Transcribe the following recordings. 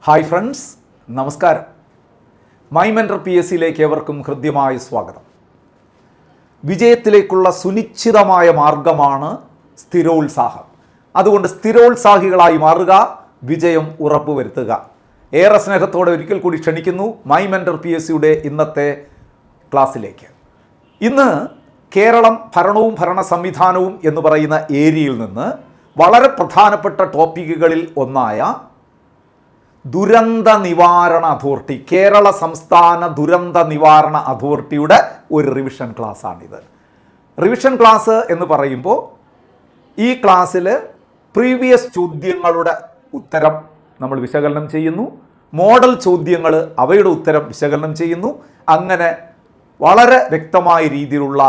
Hi friends, നമസ്കാരം. My mentor PSCയിലേക്ക് ഏവർക്കും ഹൃദ്യമായ സ്വാഗതം. വിജയത്തിലേക്കുള്ള സുനിശ്ചിതമായ മാർഗമാണ് സ്ഥിരോത്സാഹം. അതുകൊണ്ട് സ്ഥിരോത്സാഹികളായി മാറുക, വിജയം ഉറപ്പുവരുത്തുക. ഏറെ സ്നേഹത്തോടെ ഒരിക്കൽ കൂടി ക്ഷണിക്കുന്നു മൈ മെൻറ്റർ PSCയുടെ ഇന്നത്തെ ക്ലാസ്സിലേക്ക്. ഇന്ന് കേരളം ഭരണവും ഭരണ സംവിധാനവും എന്ന് പറയുന്ന ഏരിയയിൽ നിന്ന് വളരെ പ്രധാനപ്പെട്ട ടോപ്പിക്കുകളിൽ ഒന്നായ ദുരന്ത നിവാരണ അതോറിറ്റി, കേരള സംസ്ഥാന ദുരന്ത നിവാരണ അതോറിറ്റിയുടെ ഒരു റിവിഷൻ ക്ലാസ്സാണിത്. റിവിഷൻ ക്ലാസ് എന്ന് പറയുമ്പോൾ ഈ ക്ലാസ്സിൽ പ്രീവിയസ് ചോദ്യങ്ങളുടെ ഉത്തരം നമ്മൾ വിശകലനം ചെയ്യുന്നു, മോഡൽ ചോദ്യങ്ങൾ അവയുടെ ഉത്തരം വിശകലനം ചെയ്യുന്നു. അങ്ങനെ വളരെ വ്യക്തമായ രീതിയിലുള്ള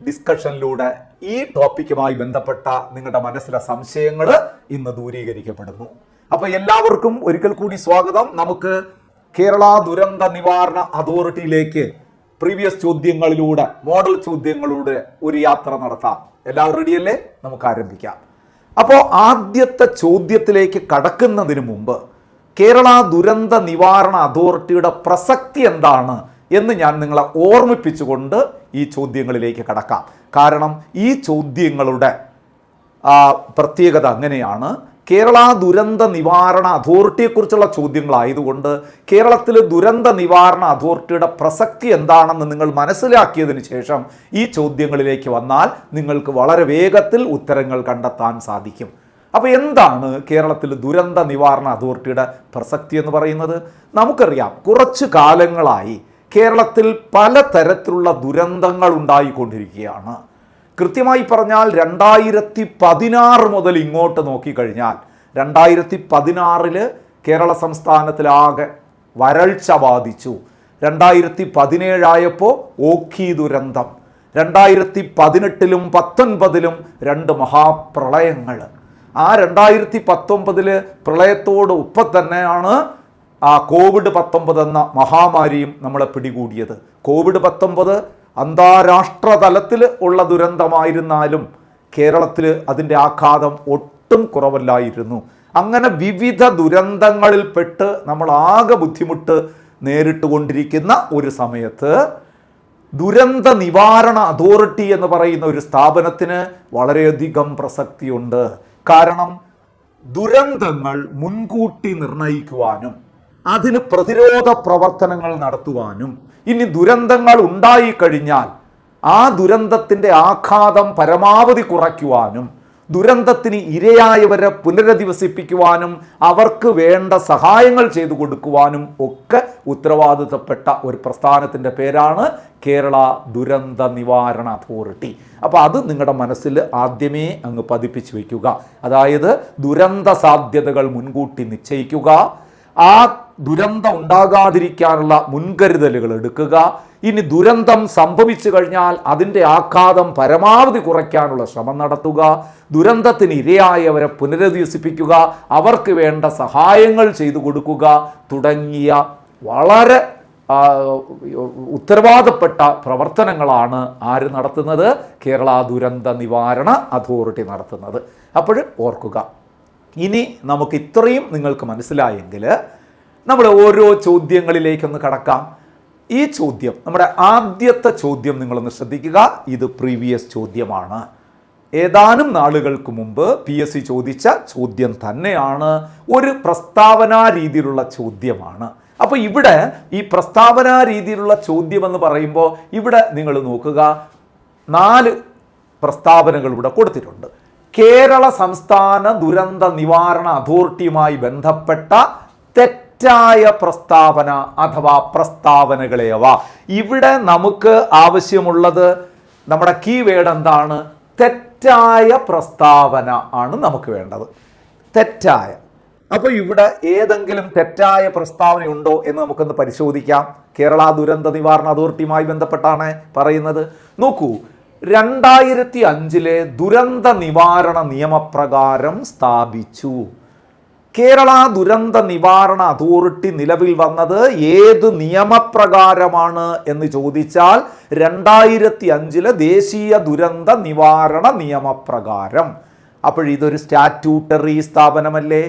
ഡിസ്കഷനിലൂടെ ഈ ടോപ്പിക്കുമായി ബന്ധപ്പെട്ട നിങ്ങളുടെ മനസ്സിലെ സംശയങ്ങൾ ഇന്ന് ദൂരീകരിക്കപ്പെടുന്നു. അപ്പോൾ എല്ലാവർക്കും ഒരിക്കൽ കൂടി സ്വാഗതം. നമുക്ക് കേരള ദുരന്ത നിവാരണ അതോറിറ്റിയിലേക്ക് പ്രീവിയസ് ചോദ്യങ്ങളിലൂടെ, മോഡൽ ചോദ്യങ്ങളിലൂടെ ഒരു യാത്ര നടത്താം. എല്ലാവരും റെഡിയല്ലേ? നമുക്ക് ആരംഭിക്കാം. അപ്പോൾ ആദ്യത്തെ ചോദ്യത്തിലേക്ക് കടക്കുന്നതിന് മുമ്പ് കേരള ദുരന്ത നിവാരണ അതോറിറ്റിയുടെ പ്രസക്തി എന്താണ് എന്ന് ഞാൻ നിങ്ങളെ ഓർമ്മിപ്പിച്ചുകൊണ്ട് ഈ ചോദ്യങ്ങളിലേക്ക് കടക്കാം. കാരണം ഈ ചോദ്യങ്ങളുടെ പ്രത്യേകത അങ്ങനെയാണ്. കേരള ദുരന്ത നിവാരണ അതോറിറ്റിയെക്കുറിച്ചുള്ള ചോദ്യങ്ങളായതുകൊണ്ട് കേരളത്തിൽ ദുരന്ത നിവാരണ അതോറിറ്റിയുടെ പ്രസക്തി എന്താണെന്ന് നിങ്ങൾ മനസ്സിലാക്കിയതിന് ശേഷം ഈ ചോദ്യങ്ങളിലേക്ക് വന്നാൽ നിങ്ങൾക്ക് വളരെ വേഗത്തിൽ ഉത്തരങ്ങൾ കണ്ടെത്താൻ സാധിക്കും. അപ്പോൾ എന്താണ് കേരളത്തിൽ ദുരന്ത നിവാരണ അതോറിറ്റിയുടെ പ്രസക്തി എന്ന് പറയുന്നത്? നമുക്കറിയാം, കുറച്ചു കാലങ്ങളായി കേരളത്തിൽ പലതരത്തിലുള്ള ദുരന്തങ്ങൾ ഉണ്ടായിക്കൊണ്ടിരിക്കുകയാണ്. കൃത്യമായി പറഞ്ഞാൽ 2016 മുതൽ ഇങ്ങോട്ട് നോക്കിക്കഴിഞ്ഞാൽ 2016 കേരള സംസ്ഥാനത്തിലാകെ വരൾച്ച ബാധിച്ചു. 2017 ആയപ്പോൾ ഓഖി ദുരന്തം, 2018 19 രണ്ട് മഹാപ്രളയങ്ങൾ. ആ 2019 പ്രളയത്തോട് ഒപ്പം തന്നെയാണ് COVID-19 എന്ന മഹാമാരിയും നമ്മളെ പിടികൂടിയത്. COVID-19 അന്താരാഷ്ട്ര തലത്തിൽ ഉള്ള ദുരന്തമായിരുന്നാലും കേരളത്തിൽ അതിൻ്റെ ആഘാതം ഒട്ടും കുറവല്ലായിരുന്നു. അങ്ങനെ വിവിധ ദുരന്തങ്ങളിൽപ്പെട്ട് നമ്മൾ ആകെ ബുദ്ധിമുട്ട് നേരിട്ടുകൊണ്ടിരിക്കുന്ന ഒരു സമയത്ത് ദുരന്ത നിവാരണ അതോറിറ്റി എന്ന് പറയുന്ന ഒരു സ്ഥാപനത്തിന് വളരെയധികം പ്രസക്തിയുണ്ട്. കാരണം ദുരന്തങ്ങൾ മുൻകൂട്ടി നിർണയിക്കുവാനും അതിന് പ്രതിരോധ പ്രവർത്തനങ്ങൾ നടത്തുവാനും, ഇനി ദുരന്തങ്ങൾ ഉണ്ടായിക്കഴിഞ്ഞാൽ ആ ദുരന്തത്തിൻ്റെ ആഘാതം പരമാവധി കുറയ്ക്കുവാനും, ദുരന്തത്തിന് ഇരയായവരെ പുനരധിവസിപ്പിക്കുവാനും, അവർക്ക് വേണ്ട സഹായങ്ങൾ ചെയ്തു കൊടുക്കുവാനും ഒക്കെ ഉത്തരവാദിത്തപ്പെട്ട ഒരു പ്രസ്ഥാനത്തിൻ്റെ പേരാണ് കേരള ദുരന്ത നിവാരണ അതോറിറ്റി. അപ്പോൾ അത് നിങ്ങളുടെ മനസ്സിൽ ആദ്യമേ അങ്ങ് പതിപ്പിച്ചു വയ്ക്കുക. അതായത് ദുരന്ത സാധ്യതകൾ മുൻകൂട്ടി നിശ്ചയിക്കുക, ആ ദുരന്തം ഉണ്ടാകാതിരിക്കാനുള്ള മുൻകരുതലുകൾ എടുക്കുക, ഇനി ദുരന്തം സംഭവിച്ചു കഴിഞ്ഞാൽ അതിൻ്റെ ആഘാതം പരമാവധി കുറയ്ക്കാനുള്ള ശ്രമം നടത്തുക, ദുരന്തത്തിന് ഇരയായവരെ പുനരധിവസിപ്പിക്കുക, അവർക്ക് വേണ്ട സഹായങ്ങൾ ചെയ്തു കൊടുക്കുക തുടങ്ങിയ വളരെ ഉത്തരവാദപ്പെട്ട പ്രവർത്തനങ്ങളാണ് ആര് നടത്തുന്നത്? കേരള ദുരന്ത നിവാരണ അതോറിറ്റി നടത്തുന്നത്. അപ്പോൾ ഓർക്കുക. ഇനി നമുക്ക് ഇത്രയും നിങ്ങൾക്ക് മനസ്സിലായെങ്കിൽ നമ്മൾ ഓരോ ചോദ്യങ്ങളിലേക്കൊന്ന് കടക്കാം. ഈ ചോദ്യം, നമ്മുടെ ആദ്യത്തെ ചോദ്യം നിങ്ങളൊന്ന് ശ്രദ്ധിക്കുക. ഇത് പ്രീവിയസ് ചോദ്യമാണ്. ഏതാനും നാളുകൾക്ക് മുമ്പ് PSC ചോദിച്ച ചോദ്യം തന്നെയാണ്. ഒരു പ്രസ്താവനാ രീതിയിലുള്ള ചോദ്യമാണ്. അപ്പോൾ ഇവിടെ ഈ പ്രസ്താവനാ രീതിയിലുള്ള ചോദ്യം എന്ന് പറയുമ്പോൾ ഇവിടെ നിങ്ങൾ നോക്കുക, 4 പ്രസ്താവനകൾ ഇവിടെ കൊടുത്തിട്ടുണ്ട്. കേരള സംസ്ഥാന ദുരന്ത നിവാരണ അതോറിറ്റിയുമായി ബന്ധപ്പെട്ട തെറ്റായ പ്രസ്താവന അഥവാ പ്രസ്താവനകളെയവ. ഇവിടെ നമുക്ക് ആവശ്യമുള്ളത്, നമ്മുടെ കീവേഡ് എന്താണ്? തെറ്റായ പ്രസ്താവന ആണ് നമുക്ക് വേണ്ടത്. തെറ്റായ. അപ്പോൾ ഇവിടെ ഏതെങ്കിലും തെറ്റായ പ്രസ്താവന ഉണ്ടോ എന്ന് നമുക്കൊന്ന് പരിശോധിക്കാം. കേരള ദുരന്ത നിവാരണ അതോറിറ്റിയുമായി ബന്ധപ്പെട്ടാണ് പറയുന്നത്. നോക്കൂ, 2005 ദുരന്ത നിവാരണ നിയമപ്രകാരം സ്ഥാപിച്ചു. കേരള ദുരന്ത നിവാരണ അതോറിറ്റി നിലവിൽ വന്നത് ഏത് നിയമപ്രകാരമാണ് എന്ന് ചോദിച്ചാൽ 2005 ദേശീയ ദുരന്ത നിവാരണ നിയമപ്രകാരം. അപ്പോൾ ഇതൊരു സ്റ്റാറ്റ്യൂട്ടറി സ്ഥാപനമല്ലേ?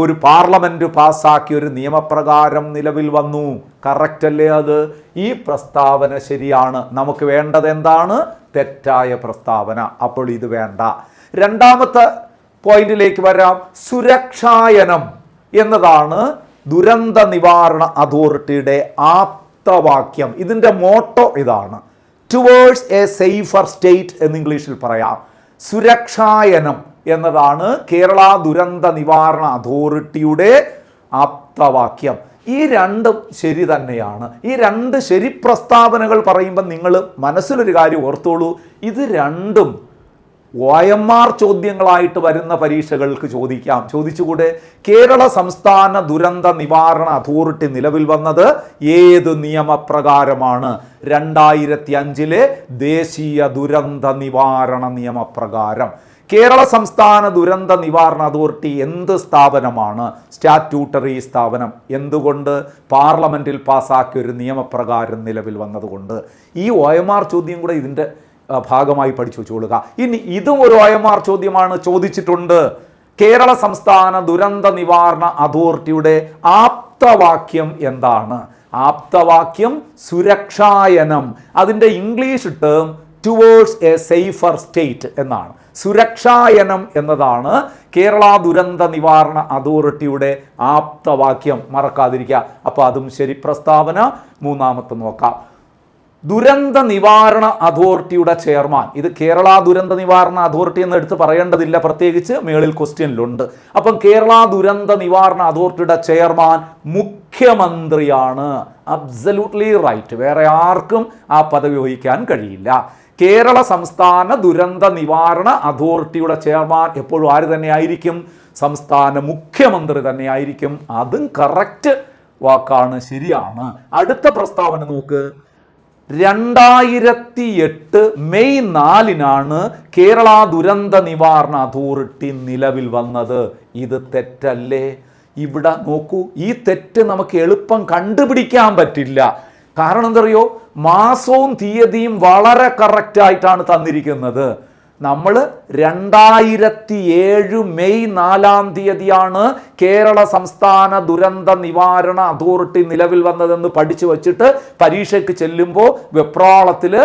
ഒരു പാർലമെൻറ്റ് പാസ്സാക്കിയ ഒരു നിയമപ്രകാരം നിലവിൽ വന്നു. കറക്റ്റ് അല്ലേ അത്? ഈ പ്രസ്താവന ശരിയാണ്. നമുക്ക് വേണ്ടത് എന്താണ്? തെറ്റായ പ്രസ്താവന. അപ്പോൾ ഇത് വേണ്ട. രണ്ടാമത്തെ പോയിന്റിലേക്ക് വരാം. സുരക്ഷായനം എന്നതാണ് ദുരന്ത നിവാരണ അതോറിറ്റിയുടെ ആപ്തവാക്യം. ഇതിൻ്റെ മോട്ടോ ഇതാണ്, ടുവേഴ്സ് എ സേഫർ സ്റ്റേറ്റ് എന്ന് ഇംഗ്ലീഷിൽ പറയാം. സുരക്ഷായനം എന്നതാണ് കേരള ദുരന്ത നിവാരണ അതോറിറ്റിയുടെ ആപ്തവാക്യം. ഈ രണ്ടും ശരി തന്നെയാണ്. ഈ രണ്ട് ശരി പ്രസ്താവനകൾ പറയുമ്പോൾ നിങ്ങൾ മനസ്സിലൊരു കാര്യം ഓർത്തോളൂ, ഇത് രണ്ടും OMR ചോദ്യങ്ങളായിട്ട് വരുന്ന പരീക്ഷകൾക്ക് ചോദിക്കാം. ചോദിച്ചുകൂടെ? കേരള സംസ്ഥാന ദുരന്ത നിവാരണ അതോറിറ്റി നിലവിൽ വന്നത് ഏത് നിയമപ്രകാരമാണ്? 2005 ദേശീയ ദുരന്ത നിവാരണ നിയമപ്രകാരം. കേരള സംസ്ഥാന ദുരന്ത നിവാരണ അതോറിറ്റി എന്ത് സ്ഥാപനമാണ്? സ്റ്റാറ്റ്യൂട്ടറി സ്ഥാപനം. എന്തുകൊണ്ട്? പാർലമെൻറ്റിൽ പാസ്സാക്കിയ ഒരു നിയമപ്രകാരം നിലവിൽ വന്നതുകൊണ്ട്. ഈ OMR ചോദ്യം കൂടെ ഇതിൻ്റെ ഭാഗമായി പഠിച്ചു വെച്ചുകൊള്ളുക. ഇനി ഇതും ഒരു OMR ചോദ്യമാണ്, ചോദിച്ചിട്ടുണ്ട്. കേരള സംസ്ഥാന ദുരന്ത നിവാരണ അതോറിറ്റിയുടെ ആപ്തവാക്യം എന്താണ്? ആപ്തവാക്യം സുരക്ഷായനം. അതിൻ്റെ English term towards A safer state എന്നാണ്. സുരക്ഷായനം എന്നതാണ് കേരള ദുരന്ത നിവാരണ അതോറിറ്റിയുടെ ആപ്തവാക്യം. മറക്കാതിരിക്കുക. അപ്പോൾ അതും ശരി പ്രസ്താവന. മൂന്നാമത്തെ നോക്കാം. ദുരന്ത നിവാരണ അതോറിറ്റിയുടെ ചെയർമാൻ. ഇത് കേരള ദുരന്ത നിവാരണ അതോറിറ്റി എന്ന് എടുത്ത് പറയേണ്ടതില്ല, പ്രത്യേകിച്ച് മേളിൽ ക്വസ്റ്റ്യനിലുണ്ട്. അപ്പം കേരള ദുരന്ത നിവാരണ അതോറിറ്റിയുടെ ചെയർമാൻ മുഖ്യമന്ത്രിയാണ്. Absolutely right. വേറെ ആർക്കും ആ പദവി വഹിക്കാൻ കഴിയില്ല. കേരള സംസ്ഥാന ദുരന്ത നിവാരണ അതോറിറ്റിയുടെ ചെയർമാൻ എപ്പോഴും ആര് തന്നെയായിരിക്കും? സംസ്ഥാന മുഖ്യമന്ത്രി തന്നെയായിരിക്കും. അതും കറക്റ്റ് വാക്കാണ്, ശരിയാണ്. അടുത്ത പ്രസ്താവന നോക്ക്. 2008 മെയ് 4 കേരള ദുരന്ത നിവാരണ അതോറിറ്റി നിലവിൽ വന്നത്. ഇത് തെറ്റല്ലേ? ഇവിടെ നോക്കൂ, ഈ തെറ്റ് നമുക്ക് എളുപ്പം കണ്ടുപിടിക്കാൻ പറ്റില്ല. കാരണം എന്തറിയോ? മാസവും തീയതിയും വളരെ കറക്റ്റായിട്ടാണ് തന്നിരിക്കുന്നത്. നമ്മൾ 2007 മെയ് 4 കേരള സംസ്ഥാന ദുരന്ത നിവാരണ അതോറിറ്റി നിലവിൽ വന്നതെന്ന് പഠിച്ചു വച്ചിട്ട് പരീക്ഷയ്ക്ക് ചെല്ലുമ്പോൾ വെപ്രാളത്തിൽ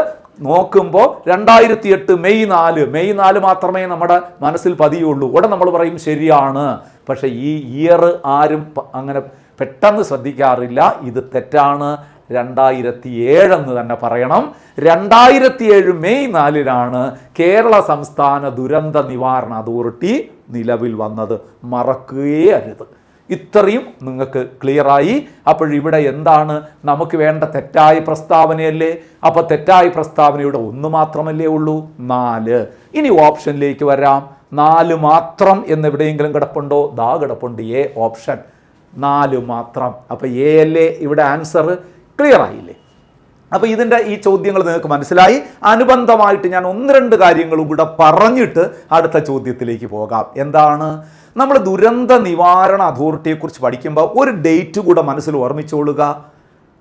നോക്കുമ്പോൾ 2008 മെയ് 4 മാത്രമേ നമ്മുടെ മനസ്സിൽ പതിയുള്ളൂ. ഉടനെ നമ്മൾ പറയും ശരിയാണ്. പക്ഷേ ഈ ഇയർ ആരും അങ്ങനെ പെട്ടെന്ന് ശ്രദ്ധിക്കാറില്ല. ഇത് തെറ്റാണ്. 2007 എന്ന് തന്നെ പറയണം. 2007 മെയ് 4 കേരള സംസ്ഥാന ദുരന്ത നിവാരണ അതോറിറ്റി നിലവിൽ വന്നത്. മറക്കുകയേ അരുത്. ഇത്രയും നിങ്ങൾക്ക് ക്ലിയറായി. അപ്പോഴിവിടെ എന്താണ് നമുക്ക് വേണ്ട? തെറ്റായ പ്രസ്താവനയല്ലേ? അപ്പോൾ തെറ്റായ പ്രസ്താവനയുടെ ഒന്ന് മാത്രമല്ലേ ഉള്ളൂ? 4. ഇനി ഓപ്ഷനിലേക്ക് വരാം. 4 മാത്രം എന്നെവിടെയെങ്കിലും കിടപ്പുണ്ടോ? ദാ കിടപ്പുണ്ട്, എ ഓപ്ഷൻ. 4 മാത്രം. അപ്പോൾ എ അല്ലേ ഇവിടെ ആൻസർ? ക്ലിയർ ആയില്ലേ? അപ്പോൾ ഇതിൻ്റെ ഈ ചോദ്യങ്ങൾ നിങ്ങൾക്ക് മനസ്സിലായി. അനുബന്ധമായിട്ട് ഞാൻ 1-2 കാര്യങ്ങളും കൂടെ പറഞ്ഞിട്ട് അടുത്ത ചോദ്യത്തിലേക്ക് പോകാം. എന്താണ്? നമ്മൾ ദുരന്ത നിവാരണ അതോറിറ്റിയെക്കുറിച്ച് പഠിക്കുമ്പോൾ ഒരു ഡേറ്റ് കൂടെ മനസ്സിൽ ഓർമ്മിച്ചോളുക.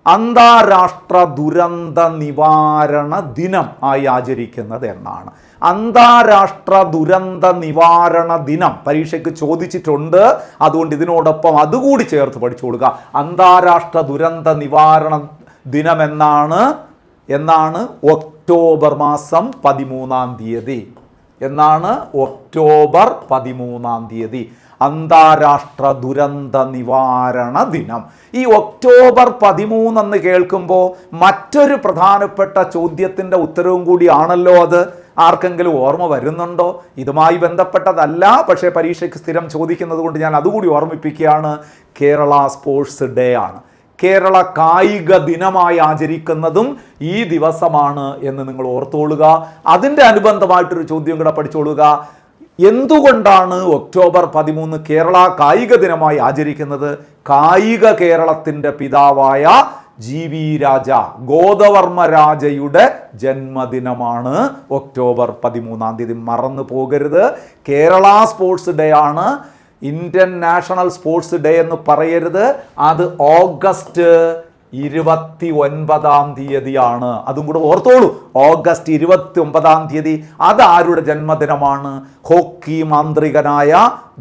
അന്താരാഷ്ട്ര ദുരന്ത നിവാരണ ദിനം ആയി ആചരിക്കുന്നത് എന്നാണ്. അന്താരാഷ്ട്ര ദുരന്ത നിവാരണ ദിനം പരീക്ഷയ്ക്ക് ചോദിച്ചിട്ടുണ്ട്. അതുകൊണ്ട് ഇതിനോടൊപ്പം അതുകൂടി ചേർത്ത് പഠിച്ചുകൊള്ളുക. അന്താരാഷ്ട്ര ദുരന്ത നിവാരണ ദിനം എന്നാണ് ഒക്ടോബർ മാസം 13-ാം തീയതി. എന്നാണ് ഒക്ടോബർ 13-ാം തീയതി അന്താരാഷ്ട്ര ദുരന്ത നിവാരണ ദിനം. ഈ ഒക്ടോബർ 13 എന്ന് കേൾക്കുമ്പോൾ മറ്റൊരു പ്രധാനപ്പെട്ട ചോദ്യത്തിൻ്റെ ഉത്തരവും കൂടിയാണല്ലോ അത്. ആർക്കെങ്കിലും ഓർമ്മ വരുന്നുണ്ടോ? ഇതുമായി ബന്ധപ്പെട്ടതല്ല, പക്ഷേ പരീക്ഷയ്ക്ക് സ്ഥിരം ചോദിക്കുന്നത് കൊണ്ട് ഞാൻ അതുകൂടി ഓർമ്മിപ്പിക്കുകയാണ്. കേരള സ്പോർട്സ് ഡേ ആണ്. കേരള കായിക ദിനമായി ആചരിക്കുന്നതും ഈ ദിവസമാണ് എന്ന് നിങ്ങൾ ഓർത്തോളുക. അതിൻ്റെ അനുബന്ധമായിട്ടൊരു ചോദ്യം കൂടെ പഠിച്ചോളുക. എന്തുകൊണ്ടാണ് ഒക്ടോബർ 13 കേരള കായിക ദിനമായി ആചരിക്കുന്നത്? കായിക കേരളത്തിൻ്റെ പിതാവായ GV രാജ, ഗോദവർമ്മ രാജയുടെ ജന്മദിനമാണ് ഒക്ടോബർ 13-ാം തീയതി. മറന്നു പോകരുത്. കേരള സ്പോർട്സ് ഡേ ആണ്. ഇന്ത്യൻ നാഷണൽ സ്പോർട്സ് ഡേ എന്ന് പറയരുത്. അത് ഓഗസ്റ്റ് 29 അതും കൂടെ ഓർത്തോളൂ. ഓഗസ്റ്റ് 29 അതാരുടെ ജന്മദിനമാണ്? ഹോക്കി മാന്ത്രികനായ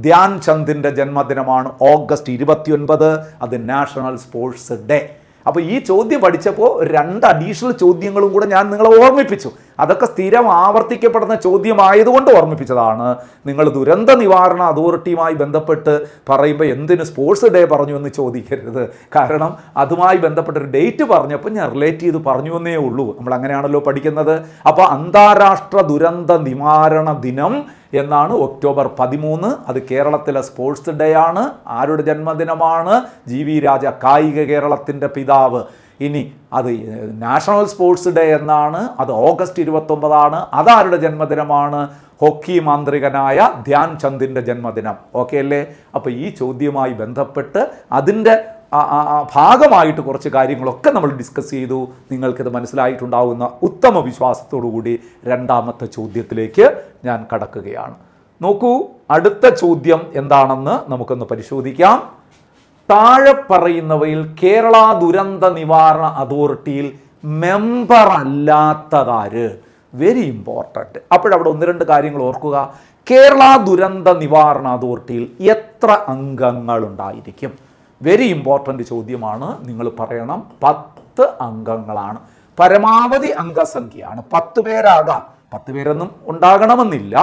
ധ്യാൻ ചന്ദിന്റെ ജന്മദിനമാണ് ഓഗസ്റ്റ് 29. അത് നാഷണൽ സ്പോർട്സ് ഡേ. അപ്പോൾ ഈ ചോദ്യം പഠിച്ചപ്പോൾ 2 അഡീഷണൽ ചോദ്യങ്ങളും കൂടെ ഞാൻ നിങ്ങളെ ഓർമ്മിപ്പിച്ചു. അതൊക്കെ സ്ഥിരം ആവർത്തിക്കപ്പെടുന്ന ചോദ്യമായതുകൊണ്ട് ഓർമ്മിപ്പിച്ചതാണ്. നിങ്ങൾ ദുരന്ത നിവാരണ അതോറിറ്റിയുമായി ബന്ധപ്പെട്ട് പറയുമ്പോൾ എന്തിന് സ്പോർട്സ് ഡേ പറഞ്ഞു എന്ന് ചോദിക്കരുത്. കാരണം അതുമായി ബന്ധപ്പെട്ടൊരു ഡേറ്റ് പറഞ്ഞപ്പോൾ ഞാൻ റിലേറ്റ് ചെയ്ത് പറഞ്ഞു എന്നേ ഉള്ളൂ. നമ്മൾ അങ്ങനെയാണല്ലോ പഠിക്കുന്നത്. അപ്പോൾ അന്താരാഷ്ട്ര ദുരന്ത നിവാരണ ദിനം എന്നാണ് ഒക്ടോബർ 13. അത് കേരളത്തിലെ സ്പോർട്സ് ഡേ ആണ്. ആരുടെ ജന്മദിനമാണ്? GV രാജ, കായിക കേരളത്തിൻ്റെ പിതാവ്. ഇനി അത് നാഷണൽ സ്പോർട്സ് ഡേ എന്നാണ്. അത് ഓഗസ്റ്റ് 29. അതാരുടെ ജന്മദിനമാണ്? ഹോക്കി മാന്ത്രികനായ ധ്യാൻ ചന്ദിൻ്റെ ജന്മദിനം. ഓക്കെ അല്ലേ? അപ്പോൾ ഈ ചോദ്യവുമായി ബന്ധപ്പെട്ട് അതിൻ്റെ ഭാഗമായിട്ട് കുറച്ച് കാര്യങ്ങളൊക്കെ നമ്മൾ ഡിസ്കസ് ചെയ്തു. നിങ്ങൾക്കിത് മനസ്സിലായിട്ടുണ്ടാവുന്ന ഉത്തമ വിശ്വാസത്തോടു കൂടി 2ാമത്തെ ചോദ്യത്തിലേക്ക് ഞാൻ കടക്കുകയാണ്. നോക്കൂ, അടുത്ത ചോദ്യം എന്താണെന്ന് നമുക്കൊന്ന് പരിശോധിക്കാം. താഴെ പറയുന്നവയിൽ കേരള ദുരന്ത നിവാരണ അതോറിറ്റിയിൽ മെമ്പർ അല്ലാത്തതാര്? Very important. അപ്പോഴവിടെ 1-2 കാര്യങ്ങൾ ഓർക്കുക. കേരള ദുരന്ത നിവാരണ അതോറിറ്റിയിൽ എത്ര അംഗങ്ങളുണ്ടായിരിക്കും? വെരി ഇമ്പോർട്ടൻ്റ് ചോദ്യമാണ്. നിങ്ങൾ പറയണം. 10 അംഗങ്ങളാണ്. പരമാവധി അംഗസംഖ്യയാണ്. 10 പേരാകാം. 10 പേരൊന്നും ഉണ്ടാകണമെന്നില്ല,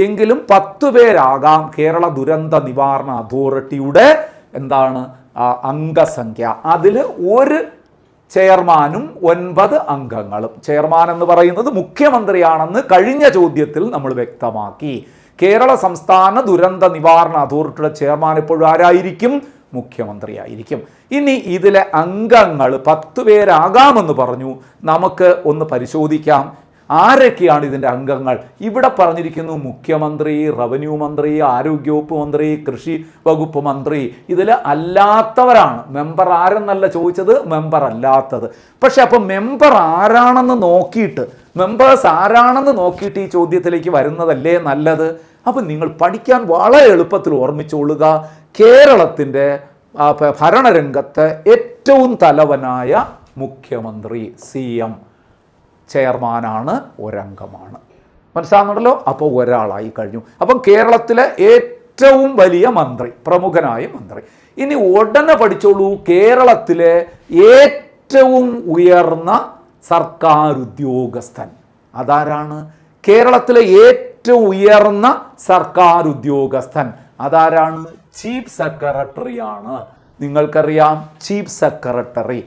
എങ്കിലും 10 പേരാകാം കേരള ദുരന്ത നിവാരണ അതോറിറ്റിയുടെ അംഗസംഖ്യ. അതിൽ ഒരു ചെയർമാനും 9 അംഗങ്ങളും. ചെയർമാൻ എന്ന് പറയുന്നത് മുഖ്യമന്ത്രിയാണെന്ന് കഴിഞ്ഞ ചോദ്യത്തിൽ നമ്മൾ വ്യക്തമാക്കി. കേരള സംസ്ഥാന ദുരന്ത നിവാരണ അതോറിറ്റിയുടെ ചെയർമാൻ എപ്പോഴും ആരായിരിക്കും? മുഖ്യമന്ത്രിയായിരിക്കും. ഇനി ഇതിലെ അംഗങ്ങൾ 10 പേരാകാമെന്ന് പറഞ്ഞു. നമുക്ക് ഒന്ന് പരിശോധിക്കാം. ആരൊക്കെയാണ് ഇതിൻ്റെ അംഗങ്ങൾ? ഇവിടെ പറഞ്ഞിരിക്കുന്നു മുഖ്യമന്ത്രി, റവന്യൂ മന്ത്രി, ആരോഗ്യവകുപ്പ് മന്ത്രി, കൃഷി വകുപ്പ് മന്ത്രി. ഇതിൽ അല്ലാത്തവരാണ്. മെമ്പർ ആരെന്നല്ല ചോദിച്ചത്, മെമ്പർ അല്ലാത്തത്. പക്ഷെ അപ്പം മെമ്പർ ആരാണെന്ന് നോക്കിയിട്ട്, മെമ്പേഴ്സ് ആരാണെന്ന് നോക്കിയിട്ട് ഈ ചോദ്യത്തിലേക്ക് വരുന്നതല്ലേ നല്ലത്? അപ്പം നിങ്ങൾ പഠിക്കാൻ വളരെ എളുപ്പത്തിൽ ഓർമ്മിച്ചുകൊള്ളുക. കേരളത്തിൻ്റെ ഭരണരംഗത്ത് ഏറ്റവും തലവനായ മുഖ്യമന്ത്രി, CM, ചെയർമാനാണ്, ഒരംഗമാണ്. മനസ്സിലാകുന്നുണ്ടല്ലോ? അപ്പോൾ ഒരാളായി കഴിഞ്ഞു. അപ്പം കേരളത്തിലെ ഏറ്റവും വലിയ മന്ത്രി, പ്രമുഖനായ മന്ത്രി. ഇനി ഉടനെ പഠിച്ചോളൂ, കേരളത്തിലെ ഏറ്റവും ഉയർന്ന സർക്കാർ ഉദ്യോഗസ്ഥൻ അതാരാണ്? കേരളത്തിലെ ഏറ്റവും ഉയർന്ന സർക്കാർ ഉദ്യോഗസ്ഥൻ അതാരാണ്? ചീഫ് സെക്രട്ടറിയാണ്. നിങ്ങൾക്കറിയാം, ചീഫ് സെക്രട്ടറി.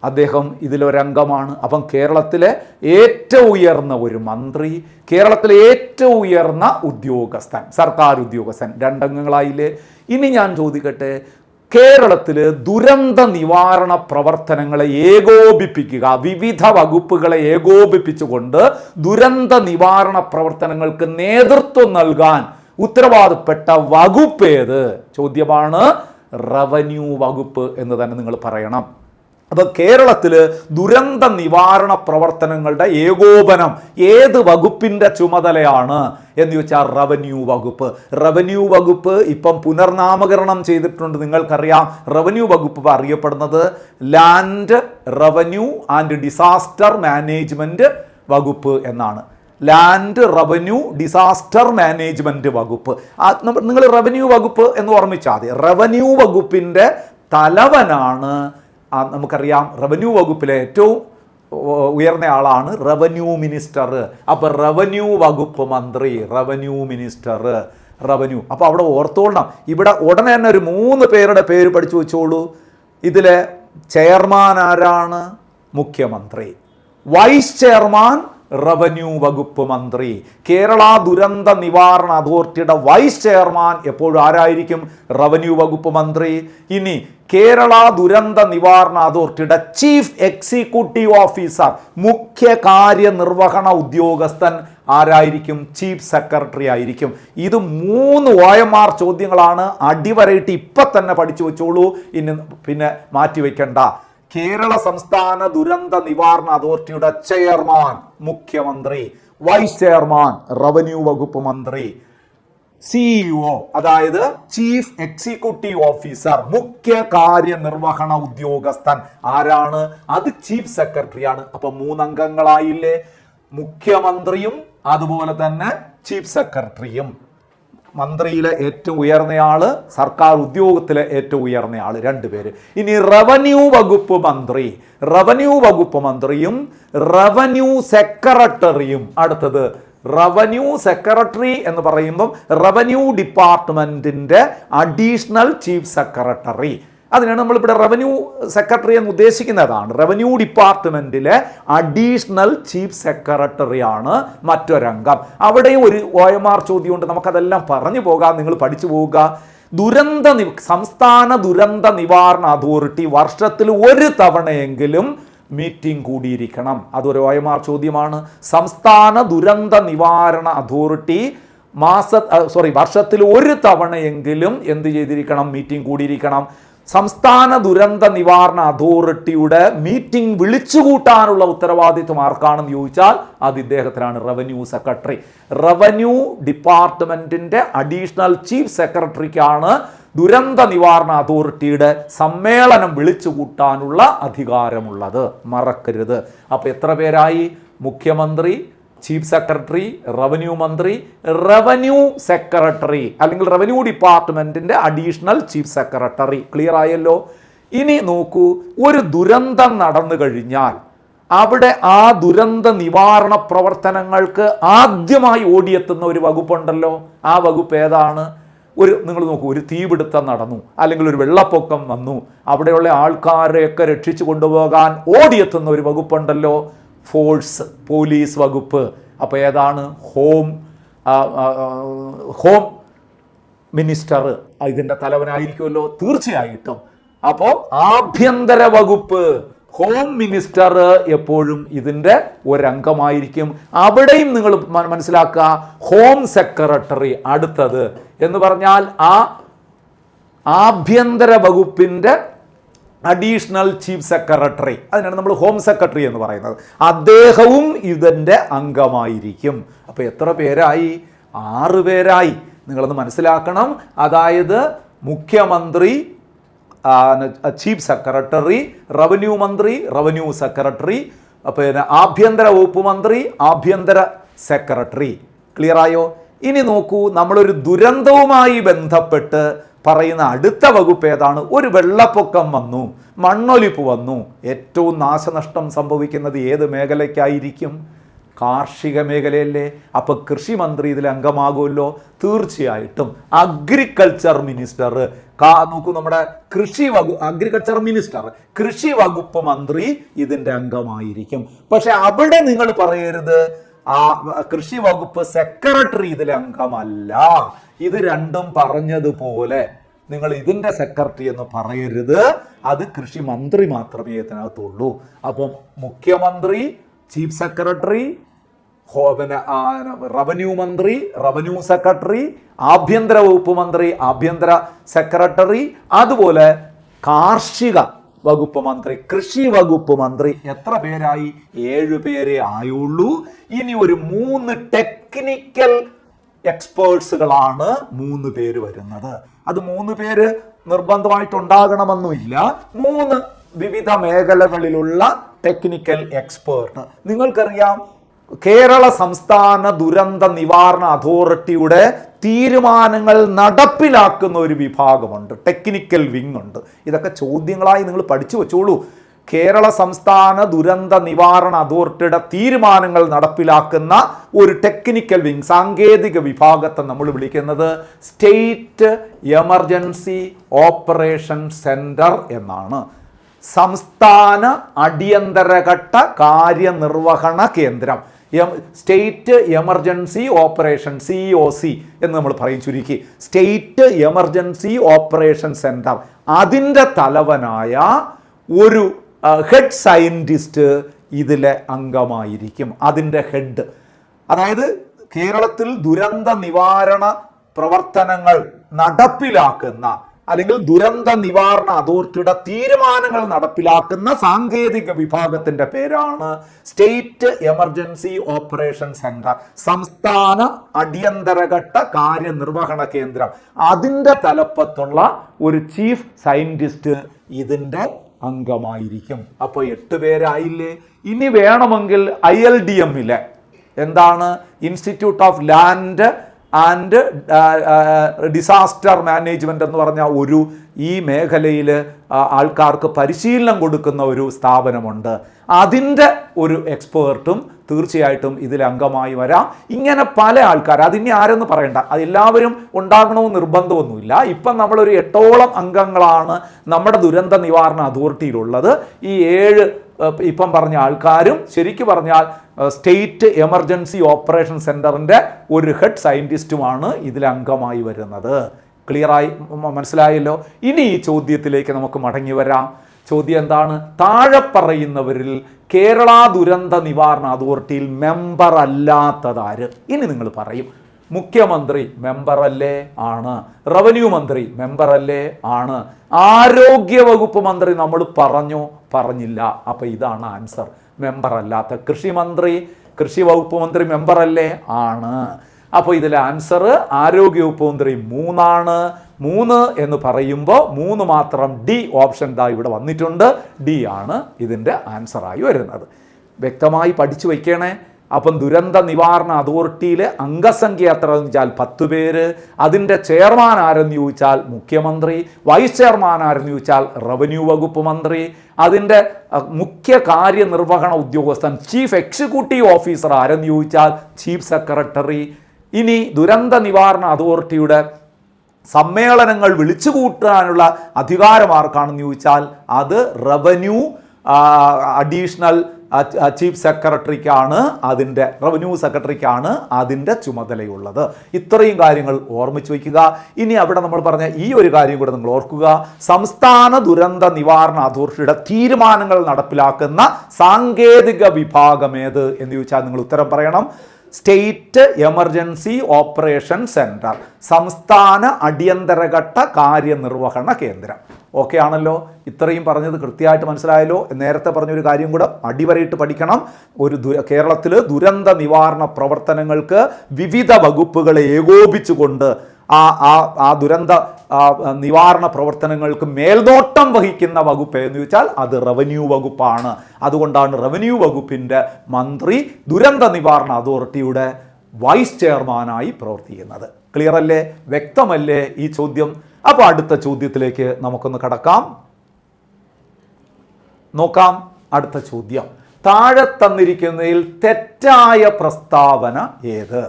അദ്ദേഹം ഇതിലൊരംഗമാണ്. അപ്പം കേരളത്തിലെ ഏറ്റവും ഉയർന്ന ഒരു മന്ത്രി, കേരളത്തിലെ ഏറ്റവും ഉയർന്ന ഉദ്യോഗസ്ഥൻ, സർക്കാർ ഉദ്യോഗസ്ഥൻ. 2 അംഗങ്ങളായില്ലേ? ഇനി ഞാൻ ചോദിക്കട്ടെ, കേരളത്തിൽ ദുരന്ത നിവാരണ പ്രവർത്തനങ്ങളെ ഏകോപിപ്പിക്കുക, വിവിധ വകുപ്പുകളെ ഏകോപിപ്പിച്ചുകൊണ്ട് ദുരന്ത നിവാരണ പ്രവർത്തനങ്ങൾക്ക് നേതൃത്വം നൽകാൻ ഉത്തരവാദപ്പെട്ട വകുപ്പ് ഏത്? ചോദ്യമാണ്. റവന്യൂ വകുപ്പ് എന്ന് തന്നെ നിങ്ങൾ പറയണം. അപ്പോൾ കേരളത്തിൽ ദുരന്ത നിവാരണ പ്രവർത്തനങ്ങളുടെ ഏകോപനം ഏത് വകുപ്പിൻ്റെ ചുമതലയാണ് എന്ന് ചോദിച്ചാൽ റവന്യൂ വകുപ്പ്. റവന്യൂ വകുപ്പ് ഇപ്പം പുനർനാമകരണം ചെയ്തിട്ടുണ്ട്. നിങ്ങൾക്കറിയാം, റവന്യൂ വകുപ്പ് അറിയപ്പെടുന്നത് land revenue and disaster management വകുപ്പ് എന്നാണ്. ലാൻഡ് റവന്യൂ ഡിസാസ്റ്റർ മാനേജ്മെൻറ്റ് വകുപ്പ്. നിങ്ങൾ റവന്യൂ വകുപ്പ് എന്ന് ഓർമ്മിച്ചാൽ മതി. റവന്യൂ വകുപ്പിൻ്റെ തലവനാണ്, നമുക്കറിയാം, റവന്യൂ വകുപ്പിലെ ഏറ്റവും ഉയർന്ന ആളാണ് റവന്യൂ മിനിസ്റ്റർ. അപ്പോൾ റവന്യൂ വകുപ്പ് മന്ത്രി, റവന്യൂ മിനിസ്റ്റർ, റവന്യൂ. അപ്പോൾ അവിടെ ഓർത്തോളണം. ഇവിടെ ഉടനെ തന്നെ ഒരു 3 പേരുടെ പേര് പഠിച്ചു വെച്ചോളൂ. ഇതിലെ ചെയർമാൻ ആരാണ്? മുഖ്യമന്ത്രി. വൈസ് ചെയർമാൻ റവന്യൂ വകുപ്പ് മന്ത്രി. കേരള ദുരന്ത നിവാരണ അതോറിറ്റിയുടെ വൈസ് ചെയർമാൻ എപ്പോഴും ആരായിരിക്കും? റവന്യൂ വകുപ്പ് മന്ത്രി. ഇനി കേരള ദുരന്ത നിവാരണ അതോറിറ്റിയുടെ ചീഫ് എക്സിക്യൂട്ടീവ് ഓഫീസർ, മുഖ്യ കാര്യനിർവഹണ ഉദ്യോഗസ്ഥൻ ആരായിരിക്കും? ചീഫ് സെക്രട്ടറി ആയിരിക്കും. ഇത് 3 OMR ചോദ്യങ്ങളാണ്. അടിവരയിട്ട് ഇപ്പം തന്നെ പഠിച്ചു വെച്ചോളൂ. ഇനി പിന്നെ മാറ്റിവെക്കണ്ട. കേരള സംസ്ഥാന ദുരന്ത നിവാരണ അതോറിറ്റിയുടെ ചെയർമാൻ മുഖ്യമന്ത്രി, വൈസ് ചെയർമാൻ റവന്യൂ വകുപ്പ് മന്ത്രി, CEO, അതായത് ചീഫ് എക്സിക്യൂട്ടീവ് ഓഫീസർ, മുഖ്യ കാര്യനിർവഹണ ഉദ്യോഗസ്ഥൻ. ആരാണ്? അത് ചീഫ് സെക്രട്ടറിയാണ്. അപ്പൊ 3 അംഗങ്ങളായില്ലേ? മുഖ്യമന്ത്രിയും അതുപോലെ തന്നെ ചീഫ് സെക്രട്ടറിയും. മന്ത്രിയിലെ ഏറ്റവും ഉയർന്നയാള്, സർക്കാർ ഉദ്യോഗത്തിലെ ഏറ്റവും ഉയർന്നയാള്, 2 പേര്. ഇനി റവന്യൂ വകുപ്പ് മന്ത്രിയും റവന്യൂ സെക്രട്ടറിയും. അടുത്തത് റവന്യൂ സെക്രട്ടറി എന്ന് പറയുമ്പം റവന്യൂ ഡിപ്പാർട്ട്മെന്റിന്റെ അഡീഷണൽ ചീഫ് സെക്രട്ടറി. അതിനാണ് നമ്മളിവിടെ റവന്യൂ സെക്രട്ടറി എന്ന് ഉദ്ദേശിക്കുന്നതാണ്. റവന്യൂ ഡിപ്പാർട്ട്മെന്റിലെ അഡീഷണൽ ചീഫ് സെക്രട്ടറിയാണ് മറ്റൊരംഗം. അവിടെയും ഒരു OMR ചോദ്യമുണ്ട്, നമുക്കതെല്ലാം പറഞ്ഞു പോകാം, നിങ്ങൾ പഠിച്ചു പോവുക. സംസ്ഥാന ദുരന്ത നിവാരണ അതോറിറ്റി വർഷത്തിൽ 1 തവണയെങ്കിലും മീറ്റിംഗ് കൂടിയിരിക്കണം. അതൊരു OMR ചോദ്യമാണ്. സംസ്ഥാന ദുരന്ത നിവാരണ അതോറിറ്റി വർഷത്തിൽ 1 തവണയെങ്കിലും എന്ത് ചെയ്തിരിക്കണം? മീറ്റിംഗ് കൂടിയിരിക്കണം. സംസ്ഥാന ദുരന്ത നിവാരണ അതോറിറ്റിയുടെ മീറ്റിംഗ് വിളിച്ചുകൂട്ടാനുള്ള ഉത്തരവാദിത്വം ആർക്കാണെന്ന് ചോദിച്ചാൽ അത് ഇദ്ദേഹത്തിനാണ്, റവന്യൂ സെക്രട്ടറി. റവന്യൂ ഡിപ്പാർട്ട്മെന്റിന്റെ അഡീഷണൽ ചീഫ് സെക്രട്ടറിക്കാണ് ദുരന്ത നിവാരണ അതോറിറ്റിയുടെ സമ്മേളനം വിളിച്ചുകൂട്ടാനുള്ള അധികാരമുള്ളത്. മറക്കരുത്. അപ്പൊ എത്ര പേരായി? മുഖ്യമന്ത്രി, ചീഫ് സെക്രട്ടറി, റവന്യൂ മന്ത്രി, റവന്യൂ സെക്രട്ടറി അല്ലെങ്കിൽ റവന്യൂ ഡിപ്പാർട്ട്മെന്റിന്റെ അഡീഷണൽ ചീഫ് സെക്രട്ടറി. ക്ലിയർ ആയല്ലോ? ഇനി നോക്കൂ, ഒരു ദുരന്തം നടന്നു കഴിഞ്ഞാൽ അവിടെ ആ ദുരന്ത നിവാരണ പ്രവർത്തനങ്ങൾക്ക് ആദ്യമായി ഓടിയെത്തുന്ന ഒരു വകുപ്പുണ്ടല്ലോ. ആ വകുപ്പ് ഏതാണ്? നിങ്ങൾ നോക്കൂ, ഒരു തീപിടുത്തം നടന്നു, അല്ലെങ്കിൽ ഒരു വെള്ളപ്പൊക്കം വന്നു, അവിടെയുള്ള ആൾക്കാരെയൊക്കെ രക്ഷിച്ചു കൊണ്ടുപോകാൻ ഓടിയെത്തുന്ന ഒരു വകുപ്പുണ്ടല്ലോ, ഫോഴ്സ്, പോലീസ് വകുപ്പ്. അപ്പോൾ ഏതാണ്? ഹോം മിനിസ്റ്റർ ഇതിൻ്റെ തലവനായിരിക്കുമല്ലോ, തീർച്ചയായിട്ടും. അപ്പോൾ ആഭ്യന്തര വകുപ്പ്, ഹോം മിനിസ്റ്റർ എപ്പോഴും ഇതിൻ്റെ ഒരംഗമായിരിക്കും. അവിടെയും നിങ്ങൾ മനസ്സിലാക്കുക, ഹോം സെക്രട്ടറി അടുത്തത് എന്ന് പറഞ്ഞാൽ ആ ആഭ്യന്തര വകുപ്പിൻ്റെ അഡീഷണൽ ചീഫ് സെക്രട്ടറി, അതിനാണ് നമ്മൾ ഹോം സെക്രട്ടറി എന്ന് പറയുന്നത്. അദ്ദേഹവും ഇതിൻ്റെ അംഗമായിരിക്കും. അപ്പോൾ എത്ര പേരായി? 6 പേരായി. നിങ്ങളൊന്ന് മനസ്സിലാക്കണം. അതായത് മുഖ്യമന്ത്രി, ചീഫ് സെക്രട്ടറി, റവന്യൂ മന്ത്രി, റവന്യൂ സെക്രട്ടറി, പിന്നെ ആഭ്യന്തര വകുപ്പ് മന്ത്രി, ആഭ്യന്തര സെക്രട്ടറി. ക്ലിയർ ആയോ? ഇനി നോക്കൂ, നമ്മളൊരു ദുരന്തവുമായി ബന്ധപ്പെട്ട് പറയുന്ന അടുത്ത വകുപ്പ് ഏതാണ്? ഒരു വെള്ളപ്പൊക്കം വന്നു, മണ്ണൊലിപ്പ് വന്നു, ഏറ്റവും നാശനഷ്ടം സംഭവിക്കുന്നത് ഏത് മേഖലയ്ക്കായിരിക്കും? കാർഷിക മേഖലയല്ലേ? അപ്പോൾ കൃഷി മന്ത്രി ഇതിൽ അംഗമാകുമല്ലോ, തീർച്ചയായിട്ടും. അഗ്രികൾച്ചർ മിനിസ്റ്റർ, നോക്കൂ, നമ്മുടെ അഗ്രികൾച്ചർ മിനിസ്റ്റർ, കൃഷി വകുപ്പ് മന്ത്രി ഇതിൻ്റെ അംഗമായിരിക്കും. പക്ഷെ അവിടെ നിങ്ങൾ പറയരുത് ആ കൃഷി വകുപ്പ് സെക്രട്ടറി ഇതിലെ അംഗമല്ല. ഇത് രണ്ടും പറഞ്ഞതുപോലെ നിങ്ങൾ ഇതിന്റെ സെക്രട്ടറി എന്ന് പറയരുത്. അത് കൃഷി മന്ത്രി മാത്രമേ ഇതിനകത്തുള്ളൂ. അപ്പം മുഖ്യമന്ത്രി, ചീഫ് സെക്രട്ടറി, പിന്നെ റവന്യൂ മന്ത്രി, റവന്യൂ സെക്രട്ടറി, ആഭ്യന്തര വകുപ്പ് മന്ത്രി, ആഭ്യന്തര സെക്രട്ടറി, അതുപോലെ കാർഷിക വകുപ്പ് മന്ത്രി, കൃഷി വകുപ്പ് മന്ത്രി. എത്ര പേരായി? 7 പേരേ ആയുള്ളൂ. ഇനി ഒരു 3 ടെക്നിക്കൽ എക്സ്പേർട്സുകളാണ് 3 പേര് വരുന്നത്. അത് 3 പേര് നിർബന്ധമായിട്ടുണ്ടാകണമെന്നില്ല. 3 വിവിധ മേഖലകളിലുള്ള ടെക്നിക്കൽ എക്സ്പേർട്ട്. നിങ്ങൾക്കറിയാം, കേരള സംസ്ഥാന ദുരന്ത നിവാരണ അതോറിറ്റിയുടെ തീരുമാനങ്ങൾ നടപ്പിലാക്കുന്ന ഒരു വിഭാഗമുണ്ട്, ടെക്നിക്കൽ വിങ് ഉണ്ട്. ഇതൊക്കെ ചോദ്യങ്ങളായി നിങ്ങൾ പഠിച്ചു വെച്ചോളൂ. കേരള സംസ്ഥാന ദുരന്ത നിവാരണ അതോറിറ്റിയുടെ തീരുമാനങ്ങൾ നടപ്പിലാക്കുന്ന ഒരു ടെക്നിക്കൽ വിങ്, സാങ്കേതിക വിഭാഗത്തെ നമ്മൾ വിളിക്കുന്നത് സ്റ്റേറ്റ് എമർജൻസി ഓപ്പറേഷൻ സെന്റർ എന്നാണ്. സംസ്ഥാന അടിയന്തരഘട്ട കാര്യനിർവഹണ കേന്ദ്രം, സ്റ്റേറ്റ് എമർജൻസി ഓപ്പറേഷൻ, COC എന്ന് നമ്മൾ പറയും ചുരുക്കി. സ്റ്റേറ്റ് എമർജൻസി ഓപ്പറേഷൻ സെന്റർ, അതിൻ്റെ തലവനായ ഒരു ഹെഡ് സയന്റിസ്റ്റ് ഇതിലെ അംഗമായിരിക്കും. അതിൻ്റെ ഹെഡ്, അതായത് കേരളത്തിൽ ദുരന്ത നിവാരണ പ്രവർത്തനങ്ങൾ നടപ്പിലാക്കുന്ന അല്ലെങ്കിൽ ദുരന്ത നിവാരണ അതോറിറ്റിയുടെ തീരുമാനങ്ങൾ നടപ്പിലാക്കുന്ന സാങ്കേതിക വിഭാഗത്തിന്റെ പേരാണ് സ്റ്റേറ്റ് എമർജൻസി ഓപ്പറേഷൻ സെന്റർ, സംസ്ഥാന അടിയന്തരഘട്ട കാര്യനിർവഹണ കേന്ദ്രം. അതിന്റെ തലപ്പത്തുള്ള ഒരു ചീഫ് സയന്റിസ്റ്റ് ഇതിന്റെ അംഗമായിരിക്കും. അപ്പോൾ 8 പേരായില്ലേ? ഇനി വേണമെങ്കിൽ ILDM-ലെ എന്താണ്, institute of land and disaster management എന്ന് പറഞ്ഞ ഒരു ഈ മേഖലയിൽ ആൾക്കാർക്ക് പരിശീലനം കൊടുക്കുന്ന ഒരു സ്ഥാപനമുണ്ട്. അതിൻ്റെ ഒരു എക്സ്പേർട്ടും തീർച്ചയായിട്ടും ഇതിൽ അംഗമായി വരാം. ഇങ്ങനെ പല ആൾക്കാർ, അതിനി ആരെന്ന് പറയണ്ട, അതെല്ലാവരും ഉണ്ടാകണമെന്ന് നിർബന്ധമൊന്നുമില്ല. ഇപ്പം നമ്മളൊരു 8ഓളം അംഗങ്ങളാണ് നമ്മുടെ ദുരന്ത നിവാരണ അതോറിറ്റിയിലുള്ളത്. ഈ 7 ഇപ്പം പറഞ്ഞ ആൾക്കാരും ശരിക്കും പറഞ്ഞാൽ സ്റ്റേറ്റ് എമർജൻസി ഓപ്പറേഷൻ സെൻറ്ററിൻ്റെ ഒരു ഹെഡ് സയൻറ്റിസ്റ്റുമാണ് ഇതിൽ അംഗമായി വരുന്നത്. ക്ലിയറായി മനസ്സിലായല്ലോ? ഇനി ഈ ചോദ്യത്തിലേക്ക് നമുക്ക് മടങ്ങി വരാം. ചോദ്യം എന്താണ്? താഴെ പറയുന്നവരിൽ കേരള ദുരന്ത നിവാരണ അതോറിറ്റിയിൽ മെമ്പർ അല്ലാത്തതാര്? ഇനി നിങ്ങൾ പറയും. മുഖ്യമന്ത്രി മെമ്പറല്ലേ? ആണ്. റവന്യൂ മന്ത്രി മെമ്പറല്ലേ? ആണ്. ആരോഗ്യ വകുപ്പ് മന്ത്രി നമ്മൾ പറഞ്ഞില്ല. അപ്പം ഇതാണ് ആൻസർ, മെമ്പർ അല്ലാത്ത. കൃഷി വകുപ്പ് മന്ത്രി മെമ്പറല്ലേ? ആണ്. അപ്പോൾ ഇതിലെ ആൻസർ ആരോഗ്യ വകുപ്പ് മന്ത്രി 3 ആണ്. 3 എന്ന് പറയുമ്പോൾ 3 മാത്രം ഡി ഓപ്ഷൻ ദാ ഇവിടെ വന്നിട്ടുണ്ട്. ഡി ആണ് ഇതിൻ്റെ ആൻസറായി വരുന്നത്. വ്യക്തമായി പഠിച്ചു വയ്ക്കണേ. അപ്പം ദുരന്ത നിവാരണ അതോറിറ്റിയിലെ അംഗസംഖ്യ എത്ര എന്ന് ചോദിച്ചാൽ 10 പേര്. അതിൻ്റെ ചെയർമാൻ ആരെന്ന് ചോദിച്ചാൽ മുഖ്യമന്ത്രി, വൈസ് ചെയർമാൻ ആരെന്ന് ചോദിച്ചാൽ റവന്യൂ വകുപ്പ് മന്ത്രി, അതിൻ്റെ മുഖ്യ കാര്യനിർവഹണ ഉദ്യോഗസ്ഥൻ ചീഫ് എക്സിക്യൂട്ടീവ് ഓഫീസർ ആരെന്ന് ചോദിച്ചാൽ ചീഫ് സെക്രട്ടറി. ഇനി ദുരന്ത നിവാരണ അതോറിറ്റിയുടെ സമ്മേളനങ്ങൾ വിളിച്ചു കൂട്ടാനുള്ള അധികാരം ആർക്കാണെന്ന് ചോദിച്ചാൽ അത് റവന്യൂ അഡീഷണൽ ചീഫ് സെക്രട്ടറിക്കാണ്, റവന്യൂ സെക്രട്ടറിക്കാണ് അതിൻ്റെ ചുമതലയുള്ളത്. ഇത്രയും കാര്യങ്ങൾ ഓർമ്മിച്ച് വയ്ക്കുക. ഇനി അവിടെ നമ്മൾ പറഞ്ഞ ഈ ഒരു കാര്യം കൂടെ നിങ്ങൾ ഓർക്കുക. സംസ്ഥാന ദുരന്ത നിവാരണ അതോറിറ്റിയുടെ തീരുമാനങ്ങൾ നടപ്പിലാക്കുന്ന സാങ്കേതിക വിഭാഗം ഏത് എന്ന് ചോദിച്ചാൽ നിങ്ങൾ ഉത്തരം പറയണം. സ്റ്റേറ്റ് എമർജൻസി ഓപ്പറേഷൻ സെൻറ്റർ, സംസ്ഥാന അടിയന്തരഘട്ട കാര്യനിർവഹണ കേന്ദ്രം. ഓക്കെ ആണല്ലോ? ഇത്രയും പറഞ്ഞത് കൃത്യമായിട്ട് മനസ്സിലായല്ലോ? നേരത്തെ പറഞ്ഞൊരു കാര്യം കൂടെ അടിവരയിട്ട് പഠിക്കണം. കേരളത്തിൽ ദുരന്ത നിവാരണ പ്രവർത്തനങ്ങൾക്ക് വിവിധ വകുപ്പുകളെ ഏകോപിച്ചുകൊണ്ട് ആ ദുരന്ത നിവാരണ പ്രവർത്തനങ്ങൾക്ക് മേൽനോട്ടം വഹിക്കുന്ന വകുപ്പ് എന്ന് ചോദിച്ചാൽ അത് റവന്യൂ വകുപ്പാണ്. അതുകൊണ്ടാണ് റവന്യൂ വകുപ്പിൻ്റെ മന്ത്രി ദുരന്ത നിവാരണ അതോറിറ്റിയുടെ വൈസ് ചെയർമാനായി പ്രവർത്തിക്കുന്നത്. ക്ലിയർ അല്ലേ? വ്യക്തമല്ലേ ഈ ചോദ്യം? അപ്പോൾ അടുത്ത ചോദ്യത്തിലേക്ക് നമുക്കൊന്ന് കടക്കാം. നോക്കാം അടുത്ത ചോദ്യം. താഴെ തന്നിരിക്കുന്നതിൽ തെറ്റായ പ്രസ്താവന ഏത്?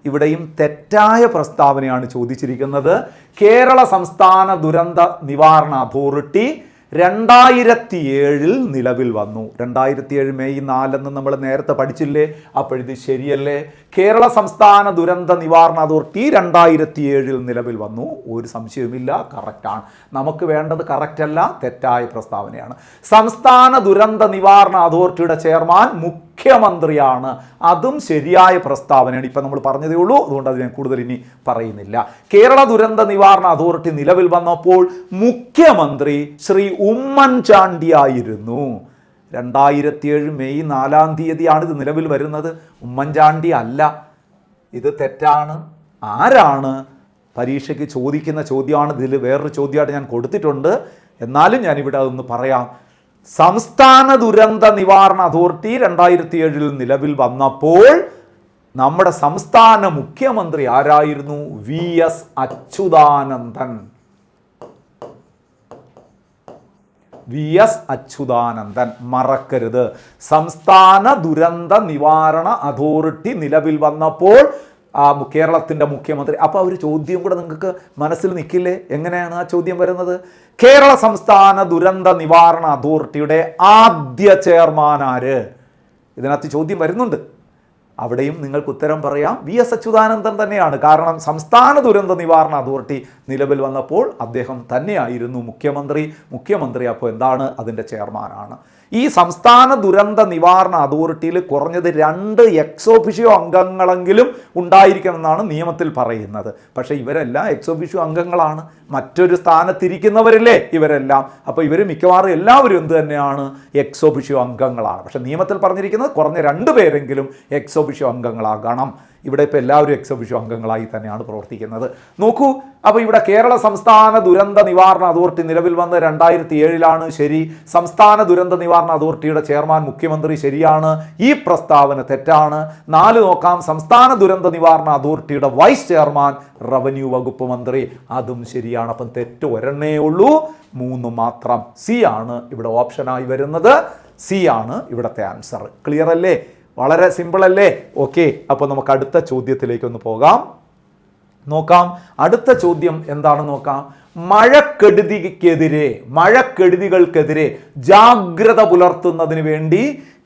ഇവിടെയും തെറ്റായ പ്രസ്താവനയാണ് ചോദിച്ചിരിക്കുന്നത്. കേരള സംസ്ഥാന ദുരന്ത നിവാരണ അതോറിറ്റി 2007 നിലവിൽ വന്നു. 2007 മെയ് 4 നമ്മൾ നേരത്തെ പഠിച്ചില്ലേ? അപ്പോഴിത് ശരിയല്ലേ? കേരള സംസ്ഥാന ദുരന്ത നിവാരണ അതോറിറ്റി 2007 നിലവിൽ വന്നു. ഒരു സംശയവുമില്ല, കറക്റ്റാണ്. നമുക്ക് വേണ്ടത് കറക്റ്റ് അല്ല, തെറ്റായ പ്രസ്താവനയാണ്. സംസ്ഥാന ദുരന്ത നിവാരണ അതോറിറ്റിയുടെ ചെയർമാൻ മുഖ്യമന്ത്രിയാണ്. അതും ശരിയായ പ്രസ്താവനയാണ്. ഇപ്പം നമ്മൾ പറഞ്ഞതേ ഉള്ളൂ, അതുകൊണ്ട് അത് ഞാൻ കൂടുതൽ ഇനി പറയുന്നില്ല. കേരള ദുരന്ത നിവാരണ അതോറിറ്റി നിലവിൽ വന്നപ്പോൾ മുഖ്യമന്ത്രി ശ്രീ ഉമ്മൻചാണ്ടിയായിരുന്നു. 2007 മെയ് 4 ഇത് നിലവിൽ വരുന്നത്. ഉമ്മൻചാണ്ടി അല്ല. ഇത് തെറ്റാണ്. ആരാണ്? പരീക്ഷയ്ക്ക് ചോദിക്കുന്ന ചോദ്യമാണ്. ഇതിൽ വേറൊരു ചോദ്യമായിട്ട് ഞാൻ കൊടുത്തിട്ടുണ്ട്, എന്നാലും ഞാനിവിടെ അതൊന്ന് പറയാം. സംസ്ഥാന ദുരന്ത നിവാരണ അതോറിറ്റി 2007 നിലവിൽ വന്നപ്പോൾ നമ്മുടെ സംസ്ഥാന മുഖ്യമന്ത്രി ആരായിരുന്നു? VS അച്യുതാനന്ദൻ. VS അച്യുതാനന്ദൻ, മറക്കരുത്. സംസ്ഥാന ദുരന്ത നിവാരണ അതോറിറ്റി നിലവിൽ വന്നപ്പോൾ കേരളത്തിൻ്റെ മുഖ്യമന്ത്രി. അപ്പോൾ ഒരു ചോദ്യം കൂടെ നിങ്ങൾക്ക് മനസ്സിൽ നിൽക്കില്ലേ? എങ്ങനെയാണ് ആ ചോദ്യം വരുന്നത്? കേരള സംസ്ഥാന ദുരന്ത നിവാരണ അതോറിറ്റിയുടെ ആദ്യ ചെയർമാൻ ആര്? ഇതിനകത്ത് ചോദ്യം വരുന്നുണ്ട്. അവിടെയും നിങ്ങൾക്ക് ഉത്തരം പറയാം VS അച്യുതാനന്ദൻ തന്നെയാണ്. കാരണം സംസ്ഥാന ദുരന്ത നിവാരണ അതോറിറ്റി നിലവിൽ വന്നപ്പോൾ അദ്ദേഹം തന്നെയായിരുന്നു മുഖ്യമന്ത്രി അപ്പോൾ എന്താണ്, അതിൻ്റെ ചെയർമാനാണ്. ഈ സംസ്ഥാന ദുരന്ത നിവാരണ അതോറിറ്റിയിൽ കുറഞ്ഞത് 2 എക്സ് ഓഫിഷ്യോ അംഗങ്ങളെങ്കിലും ഉണ്ടായിരിക്കണമെന്നാണ് നിയമത്തിൽ പറയുന്നത്. പക്ഷേ ഇവരെല്ലാം എക്സ് ഓഫിഷ്യോ അംഗങ്ങളാണ്, മറ്റൊരു സ്ഥാനത്തിരിക്കുന്നവരല്ലേ ഇവരെല്ലാം. അപ്പോൾ ഇവർ മിക്കവാറും എല്ലാവരും എന്ത് തന്നെയാണ്, എക്സ് ഓഫിഷ്യോ അംഗങ്ങളാണ്. പക്ഷേ നിയമത്തിൽ പറഞ്ഞിരിക്കുന്നത് കുറഞ്ഞ 2 പേരെങ്കിലും എക്സ് ഓഫിഷ്യോ അംഗങ്ങളാകണം. ഇവിടെ ഇപ്പോൾ എല്ലാവരും എക്സ് ഓഫിഷ്യോ അംഗങ്ങളായി തന്നെയാണ് പ്രവർത്തിക്കുന്നത്. നോക്കൂ, അപ്പോൾ ഇവിടെ കേരള സംസ്ഥാന ദുരന്ത നിവാരണ അതോറിറ്റി നിലവിൽ വന്ന് 2007 ശരി. സംസ്ഥാന ദുരന്ത നിവാരണ അതോറിറ്റിയുടെ ചെയർമാൻ മുഖ്യമന്ത്രി ശരിയാണ്. ഈ പ്രസ്താവന തെറ്റാണ്. 4 നോക്കാം. സംസ്ഥാന ദുരന്ത നിവാരണ അതോറിറ്റിയുടെ വൈസ് ചെയർമാൻ റവന്യൂ വകുപ്പ് മന്ത്രി, അതും ശരിയാണ്. അപ്പം തെറ്റ് ഒരെണ്ണേ ഉള്ളൂ, 3 മാത്രം. സി ആണ് ഇവിടെ ഓപ്ഷനായി വരുന്നത്. സി ആണ് ഇവിടുത്തെ ആൻസർ. ക്ലിയർ അല്ലേ? വളരെ സിമ്പിൾ അല്ലേ? ഓക്കെ, അപ്പോൾ നമുക്ക് അടുത്ത ചോദ്യത്തിലേക്കൊന്ന് പോകാം. നോക്കാം അടുത്ത ചോദ്യം എന്താണെന്ന് നോക്കാം. മഴക്കെടുതികൾക്കെതിരെ ജാഗ്രത പുലർത്തുന്നതിന് വേണ്ടി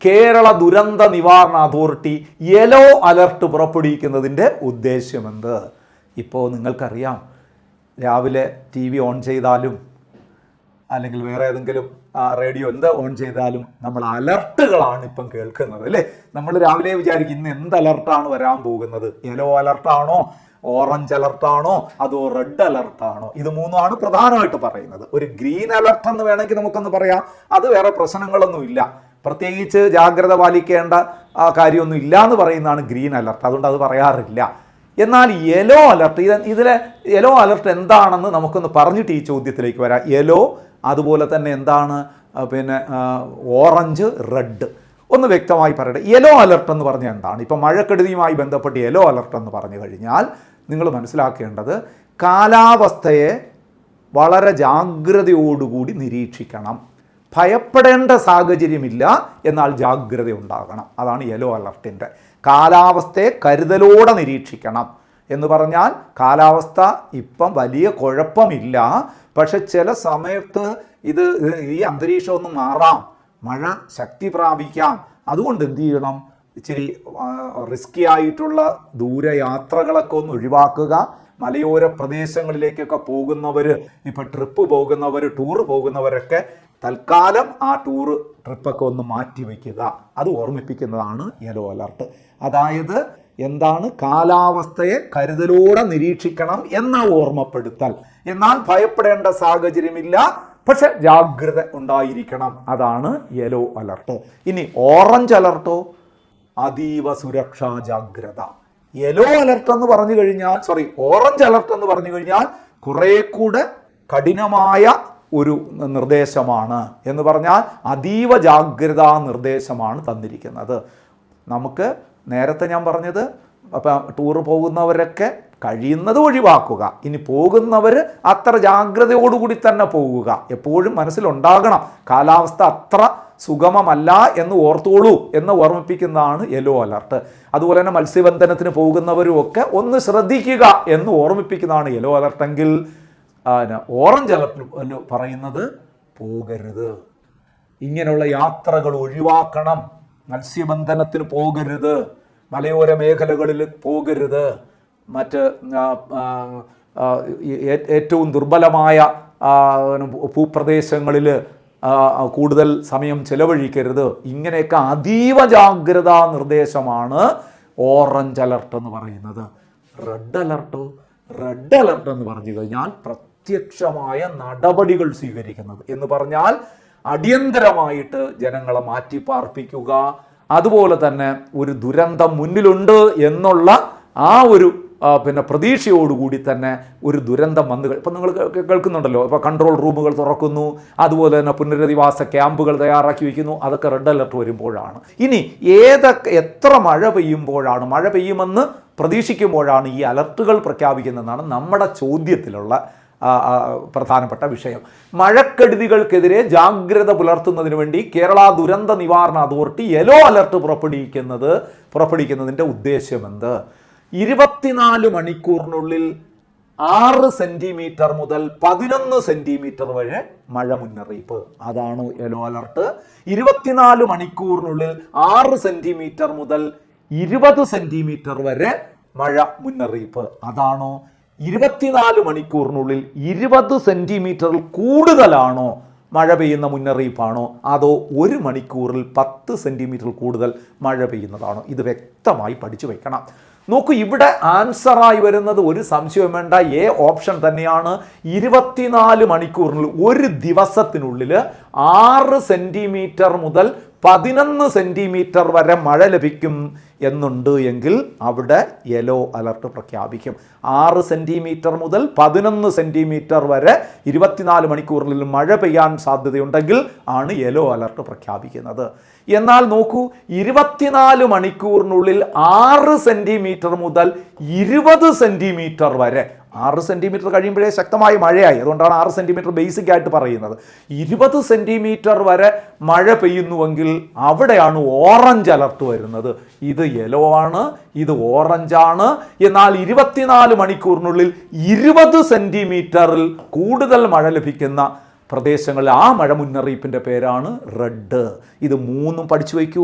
കേരള ദുരന്ത നിവാരണ അതോറിറ്റി യെല്ലോ അലർട്ട് പുറപ്പെടുവിക്കുന്നതിൻ്റെ ഉദ്ദേശ്യമെന്ത്? ഇപ്പോൾ നിങ്ങൾക്കറിയാം, രാവിലെ TV ഓൺ ചെയ്താലും അല്ലെങ്കിൽ വേറെ ഏതെങ്കിലും റേഡിയോ ഓൺ ചെയ്താലും നമ്മൾ അലർട്ടുകളാണ് ഇപ്പം കേൾക്കുന്നത് അല്ലേ. നമ്മൾ രാവിലെ വിചാരിക്കും ഇന്ന് എന്ത് അലർട്ടാണ് വരാൻ പോകുന്നത്, യെല്ലോ അലർട്ടാണോ, ഓറഞ്ച് അലർട്ടാണോ, അതോ റെഡ് അലർട്ടാണോ? ഇത് 3ആണ് പ്രധാനമായിട്ട് പറയുന്നത്. ഒരു ഗ്രീൻ അലർട്ട് എന്ന് വേണമെങ്കിൽ നമുക്കൊന്ന് പറയാം, അത് വേറെ പ്രശ്നങ്ങളൊന്നും ഇല്ല, പ്രത്യേകിച്ച് ജാഗ്രത പാലിക്കേണ്ട കാര്യമൊന്നും ഇല്ല എന്ന് പറയുന്നതാണ് ഗ്രീൻ അലർട്ട്, അതുകൊണ്ട് അത് പറയാറില്ല. എന്നാൽ യെല്ലോ അലർട്ട്, ഇതിലെ യെല്ലോ അലർട്ട് എന്താണെന്ന് നമുക്കൊന്ന് പറഞ്ഞിട്ട് ഈ ചോദ്യത്തിലേക്ക് വരാം. യെല്ലോ, അതുപോലെ തന്നെ എന്താണ് പിന്നെ ഓറഞ്ച്, റെഡ്, ഒന്ന് വ്യക്തമായി പറയട്ടെ. യെല്ലോ അലർട്ട് എന്ന് പറഞ്ഞാൽ എന്താണ്? ഇപ്പം മഴക്കെടുതിയുമായി ബന്ധപ്പെട്ട് യെല്ലോ അലർട്ട് എന്ന് പറഞ്ഞു കഴിഞ്ഞാൽ നിങ്ങൾ മനസ്സിലാക്കേണ്ടത് കാലാവസ്ഥയെ വളരെ ജാഗ്രതയോടുകൂടി നിരീക്ഷിക്കണം. ഭയപ്പെടേണ്ട സാഹചര്യമില്ല, എന്നാൽ ജാഗ്രത ഉണ്ടാകണം. അതാണ് യെല്ലോ അലർട്ടിൻ്റെ. കാലാവസ്ഥയെ കരുതലോടെ നിരീക്ഷിക്കണം എന്ന് പറഞ്ഞാൽ കാലാവസ്ഥ ഇപ്പം വലിയ കുഴപ്പമില്ല, പക്ഷെ ചില സമയത്ത് ഈ അന്തരീക്ഷം ഒന്ന് മാറാം, മഴ ശക്തി പ്രാപിക്കാം. അതുകൊണ്ട് എന്ത് ചെയ്യണം, ഇച്ചിരി റിസ്കി ആയിട്ടുള്ള ദൂരയാത്രകളൊക്കെ ഒന്ന് ഒഴിവാക്കുക. മലയോര പ്രദേശങ്ങളിലേക്കൊക്കെ പോകുന്നവർ, ഇപ്പം ട്രിപ്പ് പോകുന്നവർ, ടൂറ് പോകുന്നവരൊക്കെ തൽക്കാലം ആ ട്രിപ്പൊക്കെ ഒന്ന് മാറ്റി വയ്ക്കുക. അത് ഓർമ്മിപ്പിക്കുന്നതാണ് യെല്ലോ അലർട്ട്. അതായത് എന്താണ്, കാലാവസ്ഥയെ കരുതലോടെ നിരീക്ഷിക്കണം എന്ന ഓർമ്മപ്പെടുത്തൽ. എന്നാൽ ഭയപ്പെടേണ്ട സാഹചര്യമില്ല, പക്ഷെ ജാഗ്രത ഉണ്ടായിരിക്കണം. അതാണ് യെല്ലോ അലർട്ട്. ഇനി ഓറഞ്ച് അലർട്ടോ, അതീവ സുരക്ഷാ ജാഗ്രത. യെല്ലോ അലർട്ട് എന്ന് പറഞ്ഞു കഴിഞ്ഞാൽ, ഓറഞ്ച് അലർട്ട് എന്ന് പറഞ്ഞു കഴിഞ്ഞാൽ കുറെ കൂടെ കഠിനമായ ഒരു നിർദ്ദേശമാണ്. എന്ന് പറഞ്ഞാൽ അതീവ ജാഗ്രതാ നിർദ്ദേശമാണ് തന്നിരിക്കുന്നത്. നമുക്ക് നേരത്തെ ഞാൻ പറഞ്ഞത്, അപ്പം ടൂറ് പോകുന്നവരൊക്കെ കഴിയുന്നത് ഒഴിവാക്കുക. ഇനി പോകുന്നവർ അത്ര ജാഗ്രതയോടുകൂടി തന്നെ പോകുക. എപ്പോഴും മനസ്സിലുണ്ടാകണം, കാലാവസ്ഥ അത്ര സുഗമമല്ല എന്ന് ഓർത്തോളൂ എന്ന് ഓർമ്മിപ്പിക്കുന്നതാണ് യെല്ലോ അലർട്ട്. അതുപോലെ തന്നെ മത്സ്യബന്ധനത്തിന് പോകുന്നവരും ഒക്കെ ഒന്ന് ശ്രദ്ധിക്കുക എന്ന് ഓർമ്മിപ്പിക്കുന്നതാണ് യെല്ലോ അലർട്ടെങ്കിൽ, ഓറഞ്ച് അലർട്ട് പറയുന്നത് പോകരുത്, ഇങ്ങനെയുള്ള യാത്രകൾ ഒഴിവാക്കണം, മത്സ്യബന്ധനത്തിന് പോകരുത്, മലയോര മേഖലകളിൽ പോകരുത്, മറ്റ് ഏറ്റവും ദുർബലമായ ഭൂപ്രദേശങ്ങളിൽ കൂടുതൽ സമയം ചെലവഴിക്കരുത്. ഇങ്ങനെയൊക്കെ അതീവ ജാഗ്രതാ നിർദ്ദേശമാണ് ഓറഞ്ച് അലർട്ട് എന്ന് പറയുന്നത്. റെഡ് അലർട്ട് എന്ന് പറഞ്ഞു കഴിഞ്ഞാൽ പ്രത്യക്ഷമായ നടപടികൾ സ്വീകരിക്കുന്നത് എന്ന് പറഞ്ഞാൽ അടിയന്തരമായിട്ട് ജനങ്ങളെ മാറ്റിപ്പാർപ്പിക്കുക, അതുപോലെ തന്നെ ഒരു ദുരന്തം മുന്നിലുണ്ട് എന്നുള്ള ആ ഒരു പ്രതീക്ഷയോടുകൂടി തന്നെ ഒരു ദുരന്തം വന്നു. ഇപ്പം നിങ്ങൾ കേൾക്കുന്നുണ്ടല്ലോ, ഇപ്പോൾ കൺട്രോൾ റൂമുകൾ തുറക്കുന്നു, അതുപോലെ തന്നെ പുനരധിവാസ ക്യാമ്പുകൾ തയ്യാറാക്കി വയ്ക്കുന്നു. അതൊക്കെ റെഡ് അലർട്ട് വരുമ്പോഴാണ്. ഇനി എത്ര മഴ പെയ്യുമെന്ന് പ്രതീക്ഷിക്കുമ്പോഴാണ് ഈ അലർട്ടുകൾ പ്രഖ്യാപിക്കുന്നതെന്നാണ് നമ്മുടെ ചോദ്യത്തിലുള്ള പ്രധാനപ്പെട്ട വിഷയം. മഴക്കെടുതികൾക്കെതിരെ ജാഗ്രത പുലർത്തുന്നതിന് വേണ്ടി കേരള ദുരന്ത നിവാരണ അതോറിറ്റി യെല്ലോ അലർട്ട് പുറപ്പെടുവിക്കുന്നതിൻ്റെ ഉദ്ദേശ്യമെന്ത്? 24 മണിക്കൂറിനുള്ളിൽ 6 സെന്റിമീറ്റർ മുതൽ 11 സെന്റിമീറ്റർ വരെ മഴ മുന്നറിയിപ്പ്, അതാണ് യെല്ലോ അലർട്ട്. 24 മണിക്കൂറിനുള്ളിൽ 6 സെന്റിമീറ്റർ മുതൽ 20 സെന്റിമീറ്റർ വരെ മഴ മുന്നറിയിപ്പ്. അതാണോ 24 മണിക്കൂറിനുള്ളിൽ 20 സെന്റിമീറ്ററിൽ കൂടുതലാണോ മഴ പെയ്യുന്ന മുന്നറിയിപ്പാണോ, അതോ 1 മണിക്കൂറിൽ 10 സെന്റിമീറ്റർ കൂടുതൽ മഴ പെയ്യുന്നതാണോ? ഇത് വ്യക്തമായി പഠിച്ചു വെക്കണം. നോക്കൂ, ഇവിടെ ആൻസറായി വരുന്നത് ഒരു സംശയവും വേണ്ട, എ ഓപ്ഷൻ തന്നെയാണ്. 24 മണിക്കൂറിനുള്ളിൽ, ഒരു ദിവസത്തിനുള്ളിൽ 6 സെന്റിമീറ്റർ മുതൽ 11 സെന്റിമീറ്റർ വരെ മഴ ലഭിക്കും എന്നുണ്ട് എങ്കിൽ അവിടെ യെല്ലോ അലർട്ട് പ്രഖ്യാപിക്കും. 6 സെന്റിമീറ്റർ മുതൽ 11 സെന്റിമീറ്റർ വരെ 24 മണിക്കൂറിൽ മഴ പെയ്യാൻ സാധ്യതയുണ്ടെങ്കിൽ ആണ് യെല്ലോ അലർട്ട് പ്രഖ്യാപിക്കുന്നത്. എന്നാൽ നോക്കൂ, 24 മണിക്കൂറിനുള്ളിൽ 6 സെന്റിമീറ്റർ മുതൽ 20 സെന്റിമീറ്റർ വരെ, 6 സെന്റിമീറ്റർ കഴിയുമ്പോഴേ ശക്തമായ മഴയായി, അതുകൊണ്ടാണ് 6 സെന്റിമീറ്റർ ബേസിക് ആയിട്ട് പറയുന്നത്. 20 സെന്റിമീറ്റർ വരെ മഴ പെയ്യുന്നുവെങ്കിൽ അവിടെയാണ് ഓറഞ്ച് അലർട്ട് വരുന്നത്. ഇത് യെല്ലോ ആണ്, ഇത് ഓറഞ്ചാണ്. എന്നാൽ 24 മണിക്കൂറിനുള്ളിൽ 20 സെന്റിമീറ്ററിൽ കൂടുതൽ മഴ ലഭിക്കുന്ന പ്രദേശങ്ങളിൽ ആ മഴ മുന്നറിയിപ്പിൻ്റെ പേരാണ് റെഡ്. ഇത് മൂന്നും പഠിച്ചു വയ്ക്കൂ.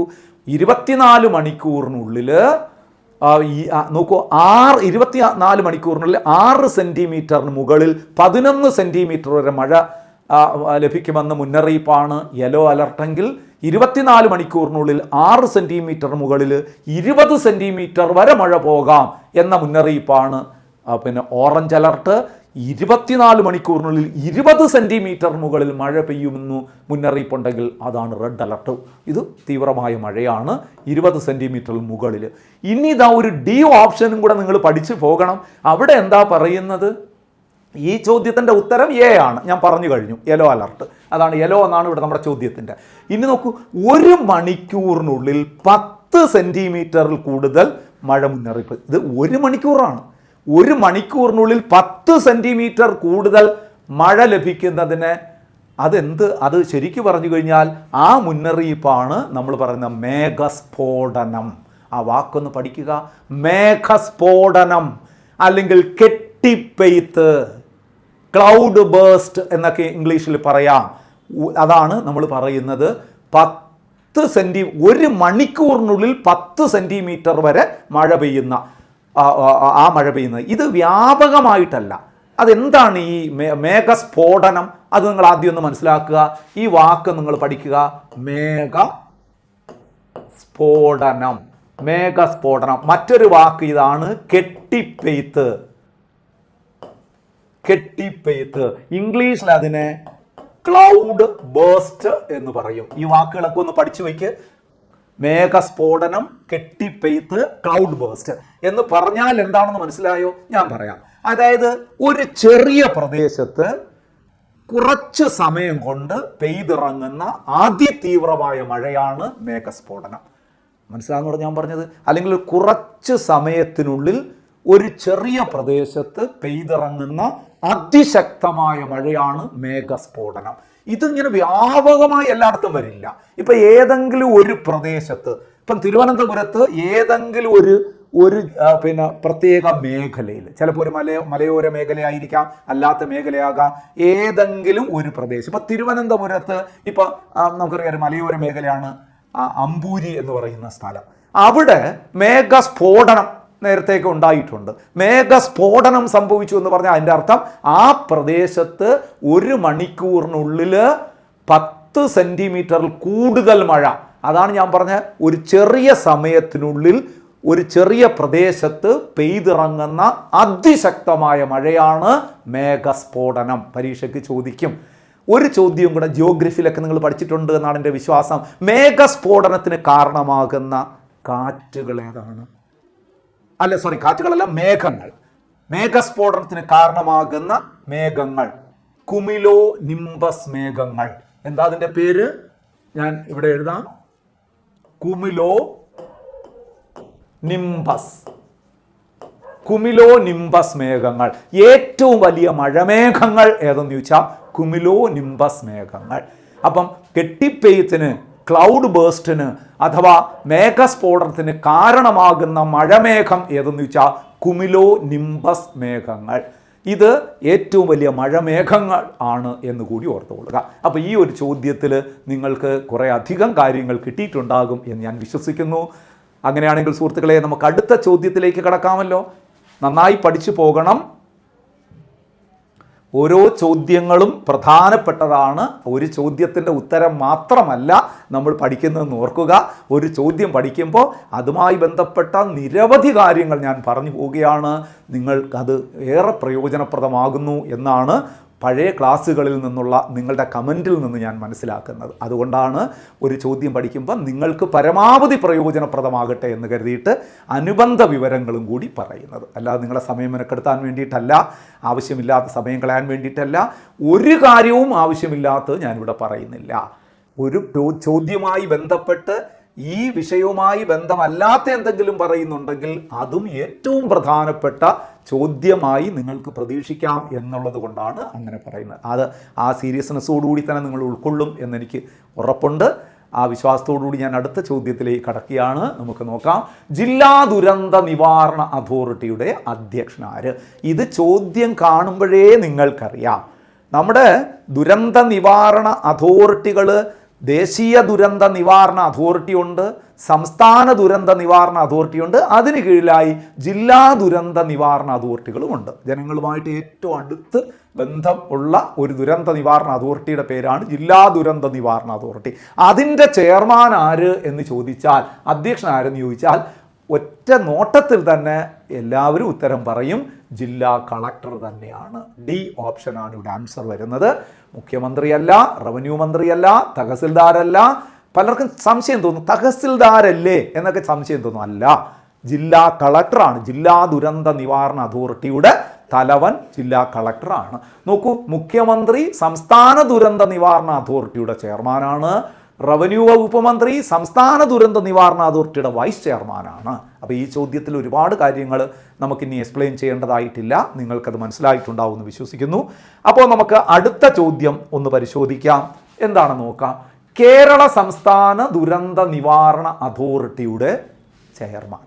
24 മണിക്കൂറിനുള്ളിൽ നോക്കൂ, 24 മണിക്കൂറിനുള്ളിൽ 6 സെന്റിമീറ്ററിന് മുകളിൽ 11 സെന്റിമീറ്റർ വരെ മഴ ലഭിക്കുമെന്ന മുന്നറിയിപ്പാണ് യെല്ലോ അലർട്ടെങ്കിൽ, 24 മണിക്കൂറിനുള്ളിൽ 6 സെന്റിമീറ്റർ മുകളിൽ 20 സെന്റിമീറ്റർ വരെ മഴ പോകാം എന്ന മുന്നറിയിപ്പാണ് ഓറഞ്ച് അലർട്ട്. 24 മണിക്കൂറിനുള്ളിൽ 20 സെന്റിമീറ്റർ മുകളിൽ മഴ പെയ്യുമെന്ന് മുന്നറിയിപ്പുണ്ടെങ്കിൽ അതാണ് റെഡ് അലർട്ട്. ഇത് തീവ്രമായ മഴയാണ് 20 സെന്റിമീറ്റർ മുകളിൽ. ഇനി ഇതാ ഒരു ഡി ഓപ്ഷനും കൂടെ നിങ്ങൾ പഠിച്ചു പോകണം. അവിടെ എന്താ പറയുന്നത്? ഈ ചോദ്യത്തിൻ്റെ ഉത്തരം എ ആണ്, ഞാൻ പറഞ്ഞു കഴിഞ്ഞു, യെല്ലോ അലർട്ട്. അതാണ് യെല്ലോ എന്നാണ് ഇവിടെ നമ്മുടെ ചോദ്യത്തിൻ്റെ. ഇനി നോക്കൂ, 1 മണിക്കൂറിനുള്ളിൽ 10 സെന്റിമീറ്ററിൽ കൂടുതൽ മഴ മുന്നറിയിപ്പ്. ഇത് 1 മണിക്കൂറാണ്. 1 മണിക്കൂറിനുള്ളിൽ 10 സെന്റിമീറ്റർ കൂടുതൽ മഴ ലഭിക്കുന്നതിന് അത് ശരിക്കും പറഞ്ഞു കഴിഞ്ഞാൽ ആ മുന്നറിയിപ്പാണ് നമ്മൾ പറയുന്ന മേഘസ്ഫോടനം. ആ വാക്കൊന്ന് പഠിക്കുക, മേഘസ്ഫോടനം അല്ലെങ്കിൽ കെട്ടിപ്പെയ്ത്ത്, ക്ലൗഡ് ബേസ്റ്റ് എന്നൊക്കെ ഇംഗ്ലീഷിൽ പറയാം. അതാണ് നമ്മൾ പറയുന്നത് 1 മണിക്കൂറിനുള്ളിൽ 10 സെന്റിമീറ്റർ വരെ മഴ പെയ്യുന്ന മഴ പെയ്യുന്നത്. ഇത് വ്യാപകമായിട്ടല്ല. അതെന്താണ് ഈ മേഘസ്ഫോടനം? അത് നിങ്ങൾ ആദ്യം ഒന്ന് മനസ്സിലാക്കുക. ഈ വാക്ക് നിങ്ങൾ പഠിക്കുക, മേഘസ്ഫോടനം. മേഘസ്ഫോടനം. മറ്റൊരു വാക്ക് ഇതാണ് കെട്ടിപ്പെയ്ത്ത്. കെട്ടിപ്പെയ്ത്ത്. ഇംഗ്ലീഷിൽ അതിനെ ക്ലൗഡ് ബേസ്റ്റ് എന്ന് പറയും. ഈ വാക്കുകളൊക്കെ ഒന്ന് പഠിച്ചു വയ്ക്ക്. മേഘസ്ഫോടനം, കെട്ടിപ്പെയ്ത്ത്, ക്ലൗഡ് ബേസ്റ്റ് എന്ന് പറഞ്ഞാൽ എന്താണെന്ന് മനസ്സിലായോ? ഞാൻ പറയാം. അതായത് ഒരു ചെറിയ പ്രദേശത്ത് കുറച്ച് സമയം കൊണ്ട് പെയ്തിറങ്ങുന്ന അതിതീവ്രമായ മഴയാണ് മേഘസ്ഫോടനം. മനസ്സിലാകുന്നതോടെ ഞാൻ പറഞ്ഞത്? അല്ലെങ്കിൽ കുറച്ച് സമയത്തിനുള്ളിൽ ഒരു ചെറിയ പ്രദേശത്ത് പെയ്തിറങ്ങുന്ന അതിശക്തമായ മഴയാണ് മേഘസ്ഫോടനം. ഇതിങ്ങനെ വ്യാപകമായി എല്ലായിടത്തും വരില്ല. ഇപ്പം ഏതെങ്കിലും ഒരു പ്രദേശത്ത്, ഇപ്പം തിരുവനന്തപുരത്ത് ഏതെങ്കിലും ഒരു പ്രത്യേക മേഖലയിൽ, ചിലപ്പോൾ ഒരു മലയോര മേഖലയായിരിക്കാം, അല്ലാത്ത മേഖലയാകാം, ഏതെങ്കിലും ഒരു പ്രദേശം. ഇപ്പം തിരുവനന്തപുരത്ത് ഇപ്പം നമുക്കറിയാം മലയോര മേഖലയാണ് അമ്പൂരി എന്ന് പറയുന്ന സ്ഥലം. അവിടെ മേഘസ്ഫോടനം നേരത്തേക്ക് ഉണ്ടായിട്ടുണ്ട്. മേഘസ്ഫോടനം സംഭവിച്ചു എന്ന് പറഞ്ഞാൽ അതിൻ്റെ അർത്ഥം ആ പ്രദേശത്ത് 1 മണിക്കൂറിനുള്ളിൽ 10 സെന്റിമീറ്ററിൽ കൂടുതൽ മഴ. അതാണ് ഞാൻ പറഞ്ഞ ഒരു ചെറിയ സമയത്തിനുള്ളിൽ ഒരു ചെറിയ പ്രദേശത്ത് പെയ്തിറങ്ങുന്ന അതിശക്തമായ മഴയാണ് മേഘസ്ഫോടനം. പരീക്ഷയ്ക്ക് ചോദിക്കും. ഒരു ചോദ്യം കൂടെ ജിയോഗ്രഫിയിലൊക്കെ നിങ്ങൾ പഠിച്ചിട്ടുണ്ട് എന്നാണ് എൻ്റെ വിശ്വാസം. മേഘസ്ഫോടനത്തിന് കാരണമാകുന്ന കാറ്റുകൾ ഏതാണ്? കാറ്റുകളല്ല, മേഘങ്ങൾ. മേഘസ്ഫോടനത്തിന് കാരണമാകുന്ന മേഘങ്ങൾ കുമിലോ നിംബസ് മേഘങ്ങൾ. എന്താ അതിൻ്റെ പേര്? ഞാൻ ഇവിടെ എഴുതാം, കുമിലോ നിംബസ്. കുമിലോ നിംബസ് മേഘങ്ങൾ. ഏറ്റവും വലിയ മഴമേഘങ്ങൾ ഏതെന്ന് ചോദിച്ചാൽ കുമിലോ നിംബസ് മേഘങ്ങൾ. അപ്പം കെട്ടിപ്പെയ്ത്തിന്, ക്ലൗഡ് ബേസ്റ്റിന് അഥവാ മേഘസ്ഫോടനത്തിന് കാരണമാകുന്ന മഴമേഘം ഏതെന്ന് ചോദിച്ചാൽ കുമിലോ നിംബസ് മേഘങ്ങൾ. ഇത് ഏറ്റവും വലിയ മഴമേഘങ്ങൾ ആണ് എന്ന് കൂടി ഓർത്തുകൊള്ളുക. അപ്പോൾ ഈ ഒരു ചോദ്യത്തിൽ നിങ്ങൾക്ക് കുറേ അധികം കാര്യങ്ങൾ കിട്ടിയിട്ടുണ്ടാകും എന്ന് ഞാൻ വിശ്വസിക്കുന്നു. അങ്ങനെയാണെങ്കിൽ സുഹൃത്തുക്കളെ, നമുക്ക് അടുത്ത ചോദ്യത്തിലേക്ക് കടക്കാമല്ലോ. നന്നായി പഠിച്ചു പോകണം. ഓരോ ചോദ്യങ്ങളും പ്രധാനപ്പെട്ടതാണ്. ഒരു ചോദ്യത്തിൻ്റെ ഉത്തരം മാത്രമല്ല നമ്മൾ പഠിക്കുന്നതെന്ന് ഓർക്കുക. ഒരു ചോദ്യം പഠിക്കുമ്പോൾ അതുമായി ബന്ധപ്പെട്ട നിരവധി കാര്യങ്ങൾ ഞാൻ പറഞ്ഞു പോവുകയാണ്. നിങ്ങൾക്കത് ഏറെ പ്രയോജനപ്രദമാകുന്നു എന്നാണ് പഴയ ക്ലാസ്സുകളിൽ നിന്നുള്ള നിങ്ങളുടെ കമൻറ്റിൽ നിന്ന് ഞാൻ മനസ്സിലാക്കുന്നത്. അതുകൊണ്ടാണ് ഒരു ചോദ്യം പഠിക്കുമ്പോൾ നിങ്ങൾക്ക് പരമാവധി പ്രയോജനപ്രദമാകട്ടെ എന്ന് കരുതിയിട്ട് അനുബന്ധ വിവരങ്ങളും കൂടി പറയുന്നത്. അല്ലാതെ നിങ്ങളെ സമയം മെനക്കെടുത്താൻ വേണ്ടിയിട്ടല്ല, ആവശ്യമില്ലാത്ത സമയം കളയാൻ വേണ്ടിയിട്ടല്ല, ഒരു കാര്യവും ആവശ്യമില്ലാത്തത് ഞാനിവിടെ പറയുന്നില്ല. ഒരു ചോദ്യവുമായി ബന്ധപ്പെട്ട് ഈ വിഷയവുമായി ബന്ധമല്ലാത്ത എന്തെങ്കിലും പറയുന്നുണ്ടെങ്കിൽ അതും ഏറ്റവും പ്രധാനപ്പെട്ട ചോദ്യമായി നിങ്ങൾക്ക് പ്രതീക്ഷിക്കാം എന്നുള്ളത് കൊണ്ടാണ് അങ്ങനെ പറയുന്നത്. അത് ആ സീരിയസ്നെസ്സോടുകൂടി തന്നെ നിങ്ങൾ ഉൾക്കൊള്ളും എന്നെനിക്ക് ഉറപ്പുണ്ട്. ആ വിശ്വാസത്തോടുകൂടി ഞാൻ അടുത്ത ചോദ്യത്തിലേക്ക് കടക്കുകയാണ്. നമുക്ക് നോക്കാം. ജില്ലാ ദുരന്ത നിവാരണ അതോറിറ്റിയുടെ അധ്യക്ഷനാര്? ഇത് ചോദ്യം കാണുമ്പോഴേ നിങ്ങൾക്കറിയാം. നമ്മുടെ ദുരന്ത നിവാരണ അതോറിറ്റികൾ, ദേശീയ ദുരന്ത നിവാരണ അതോറിറ്റി ഉണ്ട്, സംസ്ഥാന ദുരന്ത നിവാരണ അതോറിറ്റി ഉണ്ട്, അതിന് കീഴിലായി ജില്ലാ ദുരന്ത നിവാരണ അതോറിറ്റികളുമുണ്ട്. ജനങ്ങളുമായിട്ട് ഏറ്റവും അടുത്ത് ബന്ധം ഉള്ള ഒരു ദുരന്ത നിവാരണ അതോറിറ്റിയുടെ പേരാണ് ജില്ലാ ദുരന്ത നിവാരണ അതോറിറ്റി. അതിൻ്റെ ചെയർമാൻ ആര് എന്ന് ചോദിച്ചാൽ, അധ്യക്ഷൻ ആരെന്ന് ചോദിച്ചാൽ, ഒറ്റ നോട്ടത്തിൽ തന്നെ എല്ലാവരും ഉത്തരം പറയും, ജില്ലാ കളക്ടർ തന്നെയാണ്. ഡി ഓപ്ഷനാണ് ഇവിടെ ആൻസർ വരുന്നത്. മുഖ്യമന്ത്രിയല്ല, റവന്യൂ മന്ത്രിയല്ല, തഹസിൽദാരല്ല. പലർക്കും സംശയം തോന്നും, തഹസിൽദാരല്ലേ എന്നൊക്കെ സംശയം തോന്നും. അല്ല, ജില്ലാ കളക്ടറാണ്. ജില്ലാ ദുരന്ത നിവാരണ അതോറിറ്റിയുടെ തലവൻ ജില്ലാ കളക്ടറാണ്. നോക്കൂ, മുഖ്യമന്ത്രി സംസ്ഥാന ദുരന്ത നിവാരണ അതോറിറ്റിയുടെ ചെയർമാനാണ്. റവന്യൂ വകുപ്പ് മന്ത്രി സംസ്ഥാന ദുരന്ത നിവാരണ അതോറിറ്റിയുടെ വൈസ് ചെയർമാനാണ്. അപ്പോൾ ഈ ചോദ്യത്തിൽ ഒരുപാട് കാര്യങ്ങൾ നമുക്കിനി എക്സ്പ്ലെയിൻ ചെയ്യേണ്ടതായിട്ടില്ല. നിങ്ങൾക്കത് മനസ്സിലായിട്ടുണ്ടാവും എന്ന് വിശ്വസിക്കുന്നു. അപ്പോൾ നമുക്ക് അടുത്ത ചോദ്യം ഒന്ന് പരിശോധിക്കാം. എന്താണെന്ന് നോക്കാം. കേരള സംസ്ഥാന ദുരന്ത നിവാരണ അതോറിറ്റിയുടെ ചെയർമാൻ.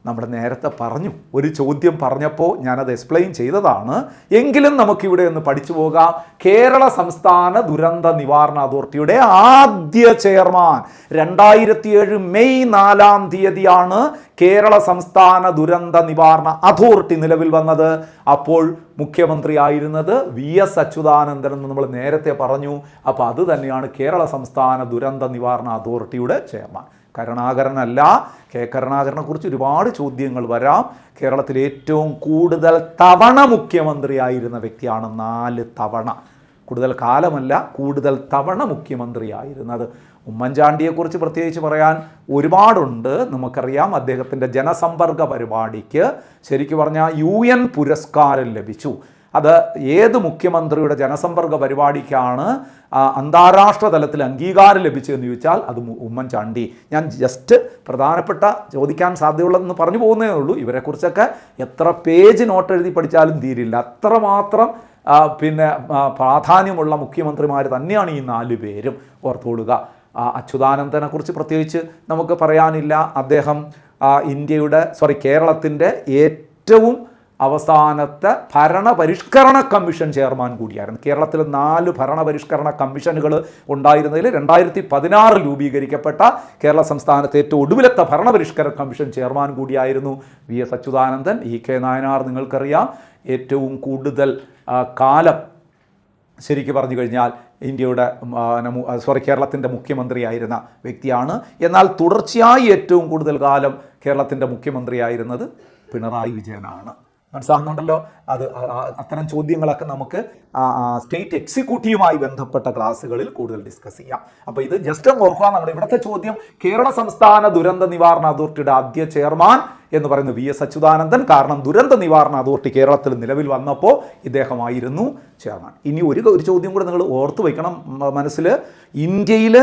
നമ്മൾ നേരത്തെ പറഞ്ഞു, ഒരു ചോദ്യം പറഞ്ഞപ്പോൾ ഞാനത് എക്സ്പ്ലെയിൻ ചെയ്തതാണ്. എങ്കിലും നമുക്കിവിടെ ഒന്ന് പഠിച്ചു പോകാം. കേരള സംസ്ഥാന ദുരന്ത നിവാരണ അതോറിറ്റിയുടെ ആദ്യ ചെയർമാൻ 2007 മെയ് 4 കേരള സംസ്ഥാന ദുരന്ത നിവാരണ അതോറിറ്റി നിലവിൽ വന്നത്. അപ്പോൾ മുഖ്യമന്ത്രി ആയിരുന്നത് VS അച്യുതാനന്ദൻ എന്ന് നമ്മൾ നേരത്തെ പറഞ്ഞു. അപ്പോൾ അത് തന്നെയാണ് കേരള സംസ്ഥാന ദുരന്ത നിവാരണ അതോറിറ്റിയുടെ ചെയർമാൻ. കരുണാകരനല്ല. കരുണാകരനെ കുറിച്ച് ഒരുപാട് ചോദ്യങ്ങൾ വരാം. കേരളത്തിൽ ഏറ്റവും കൂടുതൽ തവണ മുഖ്യമന്ത്രിയായിരുന്ന വ്യക്തിയാണ്. 4 തവണ. കൂടുതൽ കാലമല്ല, കൂടുതൽ തവണ മുഖ്യമന്ത്രിയായിരുന്നത്. ഉമ്മൻചാണ്ടിയെക്കുറിച്ച് പ്രത്യേകിച്ച് പറയാൻ ഒരുപാടുണ്ട്. നമുക്കറിയാം, അദ്ദേഹത്തിൻ്റെ ജനസമ്പർക്ക പരിപാടിക്ക് ശരിക്കും പറഞ്ഞാൽ UN പുരസ്കാരം ലഭിച്ചു. അത് ഏത് മുഖ്യമന്ത്രിയുടെ ജനസമ്പർക്ക പരിപാടിക്കാണ് അന്താരാഷ്ട്ര തലത്തിൽ അംഗീകാരം ലഭിച്ചതെന്ന് ചോദിച്ചാൽ അത് ഉമ്മൻചാണ്ടി. ഞാൻ ജസ്റ്റ് പ്രധാനപ്പെട്ട ചോദിക്കാൻ സാധ്യതയുള്ളതെന്ന് പറഞ്ഞു പോകുന്നതേ ഉള്ളൂ. ഇവരെക്കുറിച്ചൊക്കെ എത്ര പേജ് നോട്ട് എഴുതി പഠിച്ചാലും തീരില്ല. അത്രമാത്രം പ്രാധാന്യമുള്ള മുഖ്യമന്ത്രിമാർ തന്നെയാണ് ഈ 4 പേരും. ഓർത്തുകൊള്ളുക. അച്യുതാനന്ദനെ കുറിച്ച് പ്രത്യേകിച്ച് നമുക്ക് പറയാനില്ല. അദ്ദേഹം കേരളത്തിൻ്റെ ഏറ്റവും അവസാനത്തെ ഭരണപരിഷ്കരണ കമ്മീഷൻ ചെയർമാൻ കൂടിയായിരുന്നു. കേരളത്തിൽ 4 ഭരണപരിഷ്കരണ കമ്മീഷനുകൾ ഉണ്ടായിരുന്നതിൽ 2016 രൂപീകരിക്കപ്പെട്ട കേരള സംസ്ഥാനത്തെ ഏറ്റവും ഒടുവിലത്തെ ഭരണപരിഷ്കരണ കമ്മീഷൻ ചെയർമാൻ കൂടിയായിരുന്നു VS അച്യുതാനന്ദൻ. EK നായനാർ നിങ്ങൾക്കറിയാം, ഏറ്റവും കൂടുതൽ കാലം ശരിക്കും പറഞ്ഞു കഴിഞ്ഞാൽ കേരളത്തിൻ്റെ മുഖ്യമന്ത്രിയായിരുന്ന വ്യക്തിയാണ്. എന്നാൽ തുടർച്ചയായി ഏറ്റവും കൂടുതൽ കാലം കേരളത്തിൻ്റെ മുഖ്യമന്ത്രിയായിരുന്നത് പിണറായി വിജയനാണ്. മനസ്സിലാകുന്നുണ്ടല്ലോ. അത് അത്തരം ചോദ്യങ്ങളൊക്കെ നമുക്ക് സ്റ്റേറ്റ് എക്സിക്യൂട്ടീവുമായി ബന്ധപ്പെട്ട ക്ലാസ്സുകളിൽ കൂടുതൽ ഡിസ്കസ് ചെയ്യാം. അപ്പോൾ ഇത് ജസ്റ്റ് ഓർക്കുക. നമ്മുടെ ഇവിടുത്തെ ചോദ്യം കേരള സംസ്ഥാന ദുരന്ത നിവാരണ അതോറിറ്റിയുടെ ആദ്യ ചെയർമാൻ എന്ന് പറയുന്നത് VS അച്യുതാനന്ദൻ. കാരണം ദുരന്ത നിവാരണ അതോറിറ്റി കേരളത്തിൽ നിലവിൽ വന്നപ്പോൾ ഇദ്ദേഹമായിരുന്നു ചെയർമാൻ. ഇനി ഒരു ചോദ്യം കൂടെ നിങ്ങൾ ഓർത്തു വയ്ക്കണം മനസ്സിൽ. ഇന്ത്യയിൽ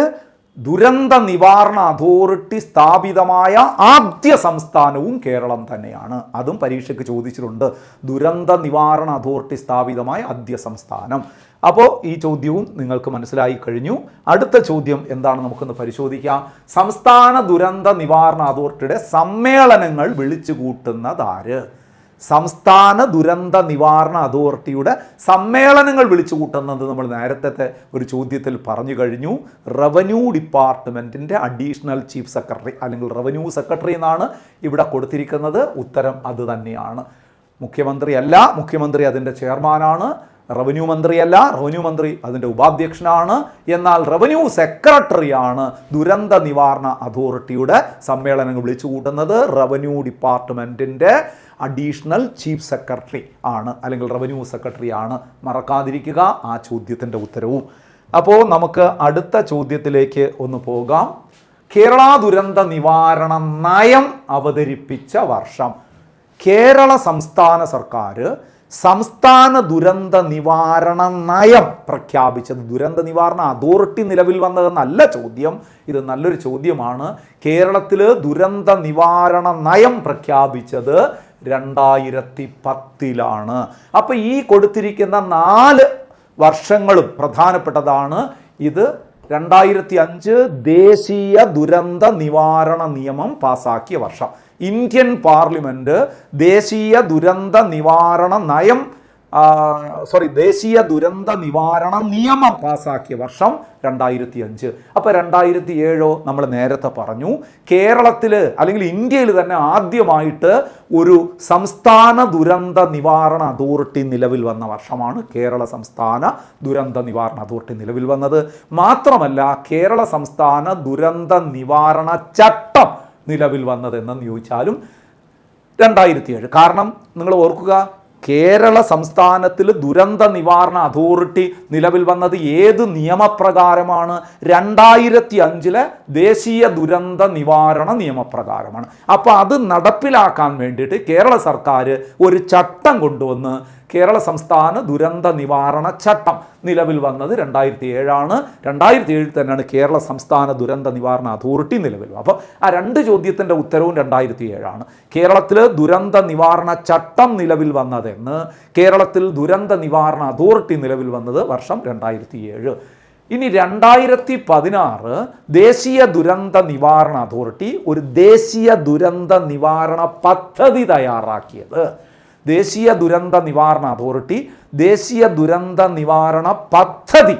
ദുരന്ത നിവാരണ അതോറിറ്റി സ്ഥാപിതമായ ആദ്യ സംസ്ഥാനവും കേരളം തന്നെയാണ്. അതും പരീക്ഷയ്ക്ക് ചോദിച്ചിട്ടുണ്ട്. ദുരന്ത നിവാരണ അതോറിറ്റി സ്ഥാപിതമായ ആദ്യ സംസ്ഥാനം. അപ്പോൾ ഈ ചോദ്യവും നിങ്ങൾക്ക് മനസ്സിലായി കഴിഞ്ഞു. അടുത്ത ചോദ്യം എന്താണ് നമുക്കൊന്ന് പരിശോധിക്കാം. സംസ്ഥാന ദുരന്ത നിവാരണ അതോറിറ്റിയുടെ സമ്മേളനങ്ങൾ വിളിച്ചു കൂട്ടുന്നതാര്? സംസ്ഥാന ദുരന്ത നിവാരണ അതോറിറ്റിയുടെ സമ്മേളനങ്ങൾ വിളിച്ചു കൂട്ടുന്നത് നമ്മൾ നേരത്തെ ഒരു ചോദ്യത്തിൽ പറഞ്ഞു കഴിഞ്ഞു. റവന്യൂ ഡിപ്പാർട്ട്മെൻറ്റിൻ്റെ അഡീഷണൽ ചീഫ് സെക്രട്ടറി അല്ലെങ്കിൽ റവന്യൂ സെക്രട്ടറി എന്നാണ് ഇവിടെ കൊടുത്തിരിക്കുന്നത്. ഉത്തരം അത് തന്നെയാണ്. മുഖ്യമന്ത്രിയല്ല, മുഖ്യമന്ത്രി അതിൻ്റെ ചെയർമാനാണ്. റവന്യൂ മന്ത്രിയല്ല, റവന്യൂ മന്ത്രി അതിൻ്റെ ഉപാധ്യക്ഷനാണ്. എന്നാൽ റവന്യൂ സെക്രട്ടറിയാണ് ദുരന്ത നിവാരണ അതോറിറ്റിയുടെ സമ്മേളനങ്ങൾ വിളിച്ചു കൂട്ടുന്നത്. റവന്യൂ ഡിപ്പാർട്ട്മെൻറ്റിൻ്റെ അഡീഷണൽ ചീഫ് സെക്രട്ടറി ആണ്, അല്ലെങ്കിൽ റവന്യൂ സെക്രട്ടറി ആണ്. മറക്കാതിരിക്കുക ആ ചോദ്യത്തിൻ്റെ ഉത്തരവും. അപ്പോൾ നമുക്ക് അടുത്ത ചോദ്യത്തിലേക്ക് ഒന്ന് പോകാം. കേരള ദുരന്ത നിവാരണ നയം അവതരിപ്പിച്ച വർഷം. കേരള സംസ്ഥാന സർക്കാർ സംസ്ഥാന ദുരന്ത നിവാരണ നയം പ്രഖ്യാപിച്ചത്. ദുരന്ത നിവാരണ അതോറിറ്റി നിലവിൽ വന്നതെന്നല്ല ചോദ്യം. ഇത് നല്ലൊരു ചോദ്യമാണ്. കേരളത്തിൽ ദുരന്ത നിവാരണ നയം പ്രഖ്യാപിച്ചത് 2010 അപ്പോൾ ഈ കൊടുത്തിരിക്കുന്ന 4 വർഷങ്ങളും പ്രധാനപ്പെട്ടതാണ്. ഇത് 2005 ദേശീയ ദുരന്ത നിവാരണ നിയമം പാസാക്കിയ വർഷം. ഇന്ത്യൻ പാർലമെൻറ്റ് ദേശീയ ദുരന്ത നിവാരണ നയം ദേശീയ ദുരന്ത നിവാരണ നിയമം പാസാക്കിയ വർഷം 2005. അപ്പോൾ 2007 നമ്മൾ നേരത്തെ പറഞ്ഞു. കേരളത്തിൽ അല്ലെങ്കിൽ ഇന്ത്യയിൽ തന്നെ ആദ്യമായിട്ട് ഒരു സംസ്ഥാന ദുരന്ത നിവാരണ അതോറിറ്റി നിലവിൽ വന്ന വർഷമാണ് കേരള സംസ്ഥാന ദുരന്ത നിവാരണ അതോറിറ്റി നിലവിൽ വന്നത്. മാത്രമല്ല കേരള സംസ്ഥാന ദുരന്ത നിവാരണ ചട്ടം നിലവിൽ വന്നതെന്ന് ചോദിച്ചാലും 2007. കാരണം നിങ്ങൾ ഓർക്കുക, കേരള സംസ്ഥാനത്തിൽ ദുരന്ത നിവാരണ അതോറിറ്റി നിലവിൽ വന്നത് ഏത് നിയമപ്രകാരമാണ്? 2005 ദേശീയ ദുരന്ത നിവാരണ നിയമപ്രകാരമാണ്. അപ്പോൾ അത് നടപ്പിലാക്കാൻ വേണ്ടിയിട്ട് കേരള സർക്കാർ ഒരു ചട്ടം കൊണ്ടുവന്ന് കേരള സംസ്ഥാന ദുരന്ത നിവാരണ ചട്ടം നിലവിൽ വന്നത് 2007. 2007 തന്നെയാണ് കേരള സംസ്ഥാന ദുരന്ത നിവാരണ അതോറിറ്റി നിലവിൽ. അപ്പോൾ ആ 2 ചോദ്യത്തിൻ്റെ ഉത്തരവും 2007. കേരളത്തിൽ ദുരന്ത നിവാരണ ചട്ടം നിലവിൽ വന്നതെന്ന്, കേരളത്തിൽ ദുരന്ത നിവാരണ അതോറിറ്റി നിലവിൽ വന്നത് വർഷം 2007. ഇനി 2016 ദേശീയ ദുരന്ത നിവാരണ അതോറിറ്റി ഒരു ദേശീയ ദുരന്ത നിവാരണ പദ്ധതി തയ്യാറാക്കിയത്. ദേശീയ ദുരന്ത നിവാരണ അതോറിറ്റി ദേശീയ ദുരന്ത നിവാരണ പദ്ധതി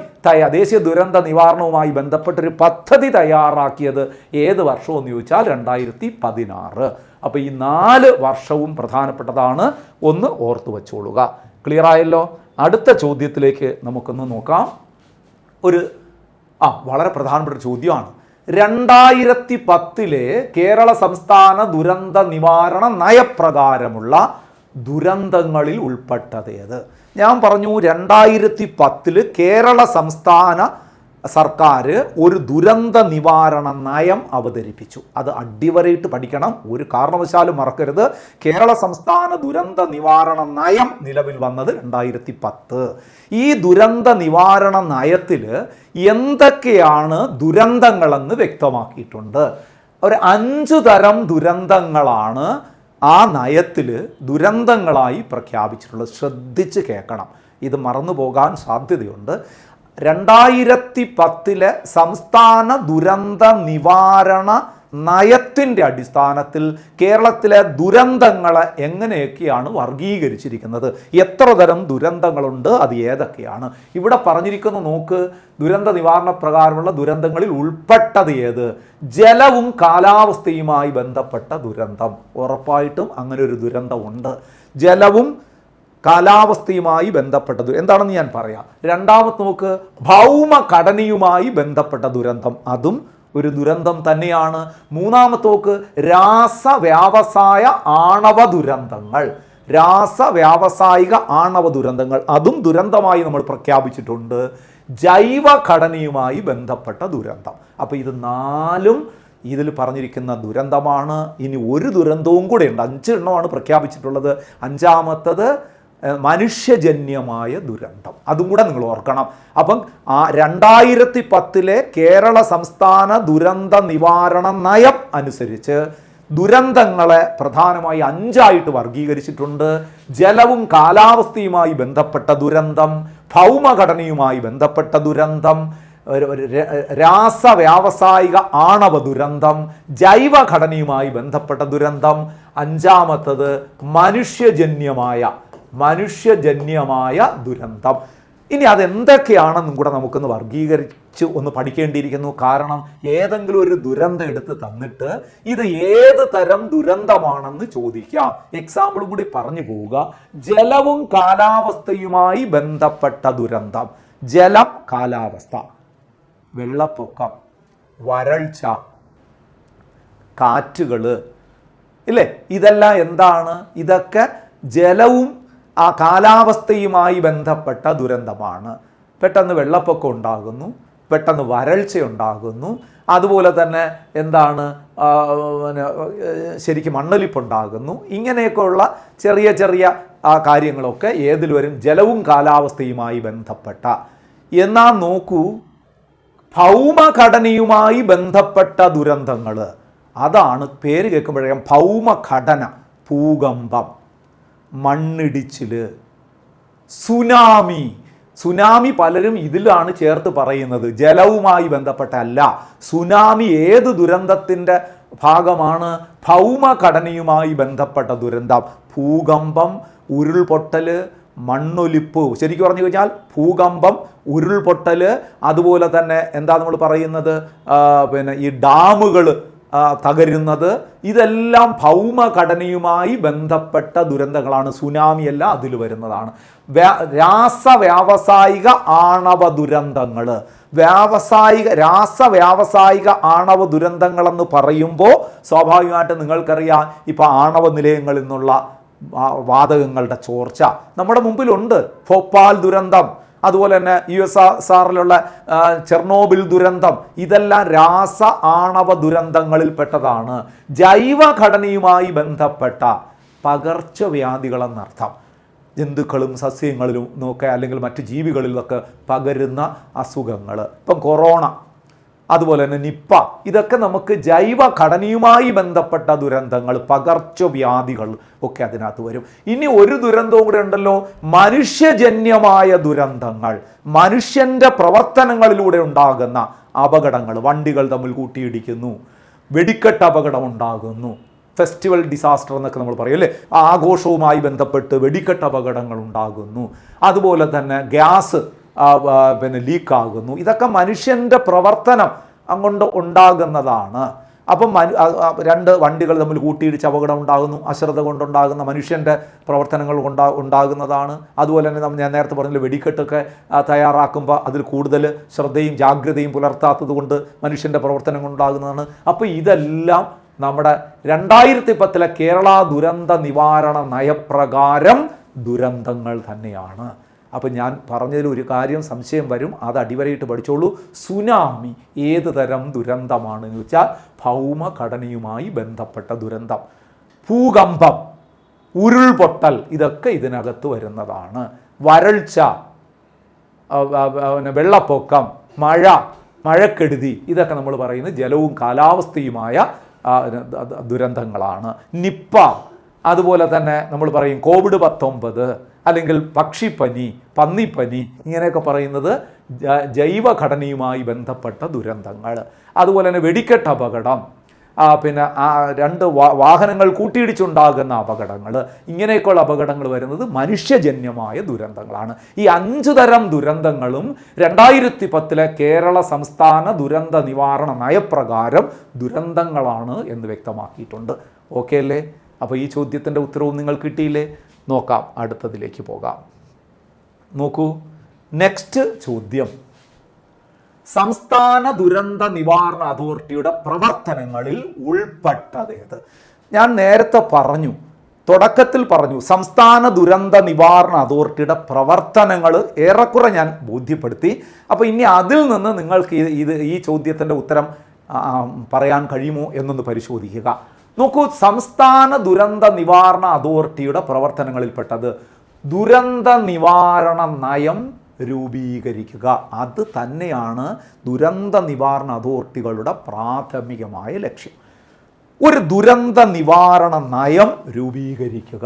ദേശീയ ദുരന്ത നിവാരണവുമായി ബന്ധപ്പെട്ടൊരു പദ്ധതി തയ്യാറാക്കിയത് ഏത് വർഷമെന്ന് ചോദിച്ചാൽ 2016. അപ്പോൾ ഈ 4 വർഷവും പ്രധാനപ്പെട്ടതാണ്. ഒന്ന് ഓർത്തു വച്ചോളുക. ക്ലിയർ ആയല്ലോ? അടുത്ത ചോദ്യത്തിലേക്ക് നമുക്കൊന്ന് നോക്കാം. വളരെ പ്രധാനപ്പെട്ട ചോദ്യമാണ്. 2010 കേരള സംസ്ഥാന ദുരന്ത നിവാരണ നയപ്രകാരമുള്ള ദുരന്തങ്ങളിൽ ഉൾപ്പെട്ടതേത്? ഞാൻ പറഞ്ഞു 2010 കേരള സംസ്ഥാന സർക്കാർ ഒരു ദുരന്ത നിവാരണ നയം അവതരിപ്പിച്ചു. അത് അടിവരയിട്ട് പഠിക്കണം, ഒരു കാരണവശാലും മറക്കരുത്. കേരള സംസ്ഥാന ദുരന്ത നിവാരണ നയം നിലവിൽ വന്നത് 2010. ഈ ദുരന്ത നിവാരണ നയത്തിൽ എന്തൊക്കെയാണ് ദുരന്തങ്ങളെന്ന് വ്യക്തമാക്കിയിട്ടുണ്ട്. ഒരു 5 തരം ദുരന്തങ്ങളാണ് ആ നയത്തിൽ ദുരന്തങ്ങളായി പ്രഖ്യാപിച്ചിട്ടുള്ളത്. ശ്രദ്ധിച്ച് കേൾക്കണം, ഇത് മറന്നു പോകാൻ സാധ്യതയുണ്ട്. 2010 സംസ്ഥാന ദുരന്ത നിവാരണ നയത്തിൻ്റെ അടിസ്ഥാനത്തിൽ കേരളത്തിലെ ദുരന്തങ്ങളെ എങ്ങനെയൊക്കെയാണ് വർഗീകരിച്ചിരിക്കുന്നത്, എത്ര തരം ദുരന്തങ്ങളുണ്ട്, അത് ഏതൊക്കെയാണ് ഇവിടെ പറഞ്ഞിരിക്കുന്നു. നോക്ക്, ദുരന്ത നിവാരണ പ്രകാരമുള്ള ദുരന്തങ്ങളിൽ ഉൾപ്പെട്ടത് ഏത്? ജലവും കാലാവസ്ഥയുമായി ബന്ധപ്പെട്ട ദുരന്തം. ഉറപ്പായിട്ടും അങ്ങനെ ഒരു ദുരന്തമുണ്ട്. ജലവും കാലാവസ്ഥയുമായി ബന്ധപ്പെട്ടത് എന്താണെന്ന് ഞാൻ പറയാം. രണ്ടാമത്തെ നോക്ക്, ഭൗമഘടനയുമായി ബന്ധപ്പെട്ട ദുരന്തം, അതും ഒരു ദുരന്തം തന്നെയാണ്. മൂന്നാമത്തെ നോക്ക്, രാസവ്യാവസായ ആണവ ദുരന്തങ്ങൾ, രാസവ്യാവസായിക ആണവ ദുരന്തങ്ങൾ, അതും ദുരന്തമായി നമ്മൾ പ്രഖ്യാപിച്ചിട്ടുണ്ട്. ജൈവഘടനയുമായി ബന്ധപ്പെട്ട ദുരന്തം. അപ്പോൾ ഇത് 4ഉം ഇതിൽ പറഞ്ഞിരിക്കുന്ന ദുരന്തമാണ്. ഇനി ഒരു ദുരന്തവും കൂടെ ഉണ്ട്, 5 എണ്ണമാണ് പ്രഖ്യാപിച്ചിട്ടുള്ളത്. 5ാമത്തത് മനുഷ്യജന്യമായ ദുരന്തം, അതും കൂടെ നിങ്ങൾ ഓർക്കണം. അപ്പം 2010 കേരള സംസ്ഥാന ദുരന്ത നിവാരണ നയം അനുസരിച്ച് ദുരന്തങ്ങളെ പ്രധാനമായി 5ആയിട്ട് വർഗീകരിച്ചിട്ടുണ്ട്. ജലവും കാലാവസ്ഥയുമായി ബന്ധപ്പെട്ട ദുരന്തം, ഭൗമഘടനയുമായി ബന്ധപ്പെട്ട ദുരന്തം, രാസ വ്യാവസായിക ആണവ ദുരന്തം, ജൈവഘടനയുമായി ബന്ധപ്പെട്ട ദുരന്തം. അഞ്ചാമത്തത് മനുഷ്യജന്യമായ ദുരന്തം. ഇനി അതെന്തൊക്കെയാണെന്നും കൂടെ നമുക്കൊന്ന് വർഗീകരിച്ച് ഒന്ന് പഠിക്കേണ്ടിയിരിക്കുന്നു. കാരണം ഏതെങ്കിലും ഒരു ദുരന്തം എടുത്ത് തന്നിട്ട് ഇത് ഏത് തരം ദുരന്തമാണെന്ന് ചോദിക്കാം. എക്സാമ്പിൾ കൂടി പറഞ്ഞു പോവുക. ജലവും കാലാവസ്ഥയുമായി ബന്ധപ്പെട്ട ദുരന്തം. ജലം, കാലാവസ്ഥ, വെള്ളപ്പൊക്കം, വരൾച്ച, കാറ്റുകള്, ഇല്ലേ? ഇതെല്ലാം എന്താണ്? ഇതൊക്കെ ജലവും ആ കാലാവസ്ഥയുമായി ബന്ധപ്പെട്ട ദുരന്തമാണ്. പെട്ടെന്ന് വെള്ളപ്പൊക്കം ഉണ്ടാകുന്നു, പെട്ടെന്ന് വരൾച്ച ഉണ്ടാകുന്നു, അതുപോലെ തന്നെ എന്താണ് ശരിക്കും മണ്ണൊലിപ്പുണ്ടാകുന്നു. ഇങ്ങനെയൊക്കെയുള്ള ചെറിയ ചെറിയ കാര്യങ്ങളൊക്കെ ഏതിൽ വരും? ജലവും കാലാവസ്ഥയുമായി ബന്ധപ്പെട്ട. എന്നാൽ നോക്കൂ, ഭൗമഘടനയുമായി ബന്ധപ്പെട്ട ദുരന്തങ്ങൾ, അതാണ് പേര് കേൾക്കുമ്പോഴേക്കും ഭൗമഘടന. ഭൂകമ്പം, മണ്ണിടിച്ചിൽ, സുനാമി പലരും ഇതിലാണ് ചേർത്ത് പറയുന്നത്, ജലവുമായി ബന്ധപ്പെട്ടല്ല. സുനാമി ഏത് ദുരന്തത്തിൻ്റെ ഭാഗമാണ്? ഭൗമഘടനയുമായി ബന്ധപ്പെട്ട ദുരന്തം. ഭൂകമ്പം, ഉരുൾപൊട്ടൽ, മണ്ണൊലിപ്പ്. ശരിക്കും പറഞ്ഞു കഴിഞ്ഞാൽ ഭൂകമ്പം, ഉരുൾപൊട്ടൽ, അതുപോലെ തന്നെ എന്താ നമ്മൾ പറയുന്നത്, ഈ ഡാമുകൾ തകരുന്നത്, ഇതെല്ലാം ഭൗമഘടനയുമായി ബന്ധപ്പെട്ട ദുരന്തങ്ങളാണ്. സുനാമിയല്ല അതിൽ വരുന്നതാണ്. രാസവ്യാവസായിക ആണവ ദുരന്തങ്ങൾ. രാസവ്യാവസായിക ആണവ ദുരന്തങ്ങളെന്ന് പറയുമ്പോൾ സ്വാഭാവികമായിട്ട് നിങ്ങൾക്കറിയാം, ഇപ്പോൾ ആണവ നിലയങ്ങളിൽ നിന്നുള്ള വാതകങ്ങളുടെ ചോർച്ച നമ്മുടെ മുമ്പിലുണ്ട്. ഭോപ്പാൽ ദുരന്തം, അതുപോലെ തന്നെ USSRലുള്ള ചെർണോബിൽ ദുരന്തം, ഇതെല്ലാം രാസ ആണവ ദുരന്തങ്ങളിൽപ്പെട്ടതാണ്. ജൈവഘടനയുമായി ബന്ധപ്പെട്ട പകർച്ചവ്യാധികളെന്നർത്ഥം. ജന്തുക്കളും സസ്യങ്ങളിലും ഒക്കെ അല്ലെങ്കിൽ മറ്റ് ജീവികളിലൊക്കെ പകരുന്ന അസുഖങ്ങൾ. ഇപ്പം കൊറോണ, അതുപോലെ തന്നെ നിപ്പ, ഇതൊക്കെ നമുക്ക് ജൈവഘടനയുമായി ബന്ധപ്പെട്ട ദുരന്തങ്ങൾ, പകർച്ചവ്യാധികൾ ഒക്കെ അതിനകത്ത് വരും. ഇനി ഒരു ദുരന്തവും കൂടെ ഉണ്ടല്ലോ, മനുഷ്യജന്യമായ ദുരന്തങ്ങൾ. മനുഷ്യൻ്റെ പ്രവർത്തനങ്ങളിലൂടെ ഉണ്ടാകുന്ന അപകടങ്ങൾ. വണ്ടികൾ തമ്മിൽ കൂട്ടിയിടിക്കുന്നു, വെടിക്കെട്ട് അപകടം ഉണ്ടാകുന്നു, ഫെസ്റ്റിവൽ ഡിസാസ്റ്റർ എന്നൊക്കെ നമ്മൾ പറയും അല്ലേ, ആഘോഷവുമായി ബന്ധപ്പെട്ട് വെടിക്കെട്ട് അപകടങ്ങൾ ഉണ്ടാകുന്നു. അതുപോലെ തന്നെ ഗ്യാസ് ലീക്കാകുന്നു. ഇതൊക്കെ മനുഷ്യൻ്റെ പ്രവർത്തനം അങ്ങോട്ട് ഉണ്ടാകുന്നതാണ്. അപ്പം രണ്ട് വണ്ടികൾ തമ്മിൽ കൂട്ടിയിടിച്ച് അപകടം ഉണ്ടാകുന്നു, അശ്രദ്ധ കൊണ്ടുണ്ടാകുന്ന മനുഷ്യൻ്റെ പ്രവർത്തനങ്ങൾ ഉണ്ടാകുന്നതാണ്. അതുപോലെ തന്നെ ഞാൻ നേരത്തെ പറഞ്ഞ വെടിക്കെട്ടൊക്കെ തയ്യാറാക്കുമ്പോൾ അതിൽ കൂടുതൽ ശ്രദ്ധയും ജാഗ്രതയും പുലർത്താത്തത് കൊണ്ട് മനുഷ്യൻ്റെ പ്രവർത്തനങ്ങൾ ഉണ്ടാകുന്നതാണ്. അപ്പോൾ ഇതെല്ലാം നമ്മുടെ 2010 കേരള ദുരന്ത നിവാരണ നയപ്രകാരം ദുരന്തങ്ങൾ തന്നെയാണ്. അപ്പം ഞാൻ പറഞ്ഞതിൽ ഒരു കാര്യം സംശയം വരും, അത് അടിവരയിട്ട് പഠിച്ചോളൂ. സുനാമി ഏത് തരം ദുരന്തമാണെന്ന് വെച്ചാൽ ഭൗമഘടനയുമായി ബന്ധപ്പെട്ട ദുരന്തം. ഭൂകമ്പം, ഉരുൾപൊട്ടൽ, ഇതൊക്കെ ഇതിനകത്ത് വരുന്നതാണ്. വരൾച്ച, വെള്ളപ്പൊക്കം, മഴക്കെടുതി, ഇതൊക്കെ നമ്മൾ പറയുന്നത് ജലവും കാലാവസ്ഥയുമായ ദുരന്തങ്ങളാണ്. നിപ്പ, അതുപോലെ തന്നെ നമ്മൾ പറയും COVID-19, അല്ലെങ്കിൽ പക്ഷിപ്പനി, പന്നിപ്പനി, ഇങ്ങനെയൊക്കെ പറയുന്നത് ജൈവഘടനയുമായി ബന്ധപ്പെട്ട ദുരന്തങ്ങൾ. അതുപോലെ തന്നെ വെടിക്കെട്ട് അപകടം, പിന്നെ രണ്ട് വാഹനങ്ങൾ കൂട്ടിയിടിച്ചുണ്ടാകുന്ന അപകടങ്ങൾ, ഇങ്ങനെയൊക്കെയുള്ള അപകടങ്ങൾ വരുന്നത് മനുഷ്യജന്യമായ ദുരന്തങ്ങളാണ്. ഈ 5 തരം ദുരന്തങ്ങളും 2010 കേരള സംസ്ഥാന ദുരന്ത നിവാരണ നയപ്രകാരം ദുരന്തങ്ങളാണ് എന്ന് വ്യക്തമാക്കിയിട്ടുണ്ട്. ഓക്കെ അല്ലേ? അപ്പോൾ ഈ ചോദ്യത്തിൻ്റെ ഉത്തരവും നിങ്ങൾ കിട്ടിയില്ലേ? നോക്കാം, അടുത്തതിലേക്ക് പോകാം. നോക്കൂ, നെക്സ്റ്റ് ചോദ്യം, സംസ്ഥാന ദുരന്ത നിവാരണ അതോറിറ്റിയുടെ പ്രവർത്തനങ്ങളിൽ ഉൾപ്പെട്ടതേത്? ഞാൻ നേരത്തെ പറഞ്ഞു, തുടക്കത്തിൽ പറഞ്ഞു, സംസ്ഥാന ദുരന്ത നിവാരണ അതോറിറ്റിയുടെ പ്രവർത്തനങ്ങൾ ഏറെക്കുറെ ഞാൻ ബോധ്യപ്പെടുത്തി. അപ്പോൾ ഇനി അതിൽ നിന്ന് നിങ്ങൾക്ക് ഈ ചോദ്യത്തിൻ്റെ ഉത്തരം പറയാൻ കഴിയുമോ എന്നൊന്ന് പരിശോധിക്കുക. നോക്കൂ, സംസ്ഥാന ദുരന്ത നിവാരണ അതോറിറ്റിയുടെ പ്രവർത്തനങ്ങളിൽപ്പെട്ടത് ദുരന്ത നിവാരണ നയം രൂപീകരിക്കുക. അത് തന്നെയാണ് ദുരന്ത നിവാരണ അതോറിറ്റികളുടെ പ്രാഥമികമായ ലക്ഷ്യം. ഒരു ദുരന്ത നിവാരണ നയം രൂപീകരിക്കുക.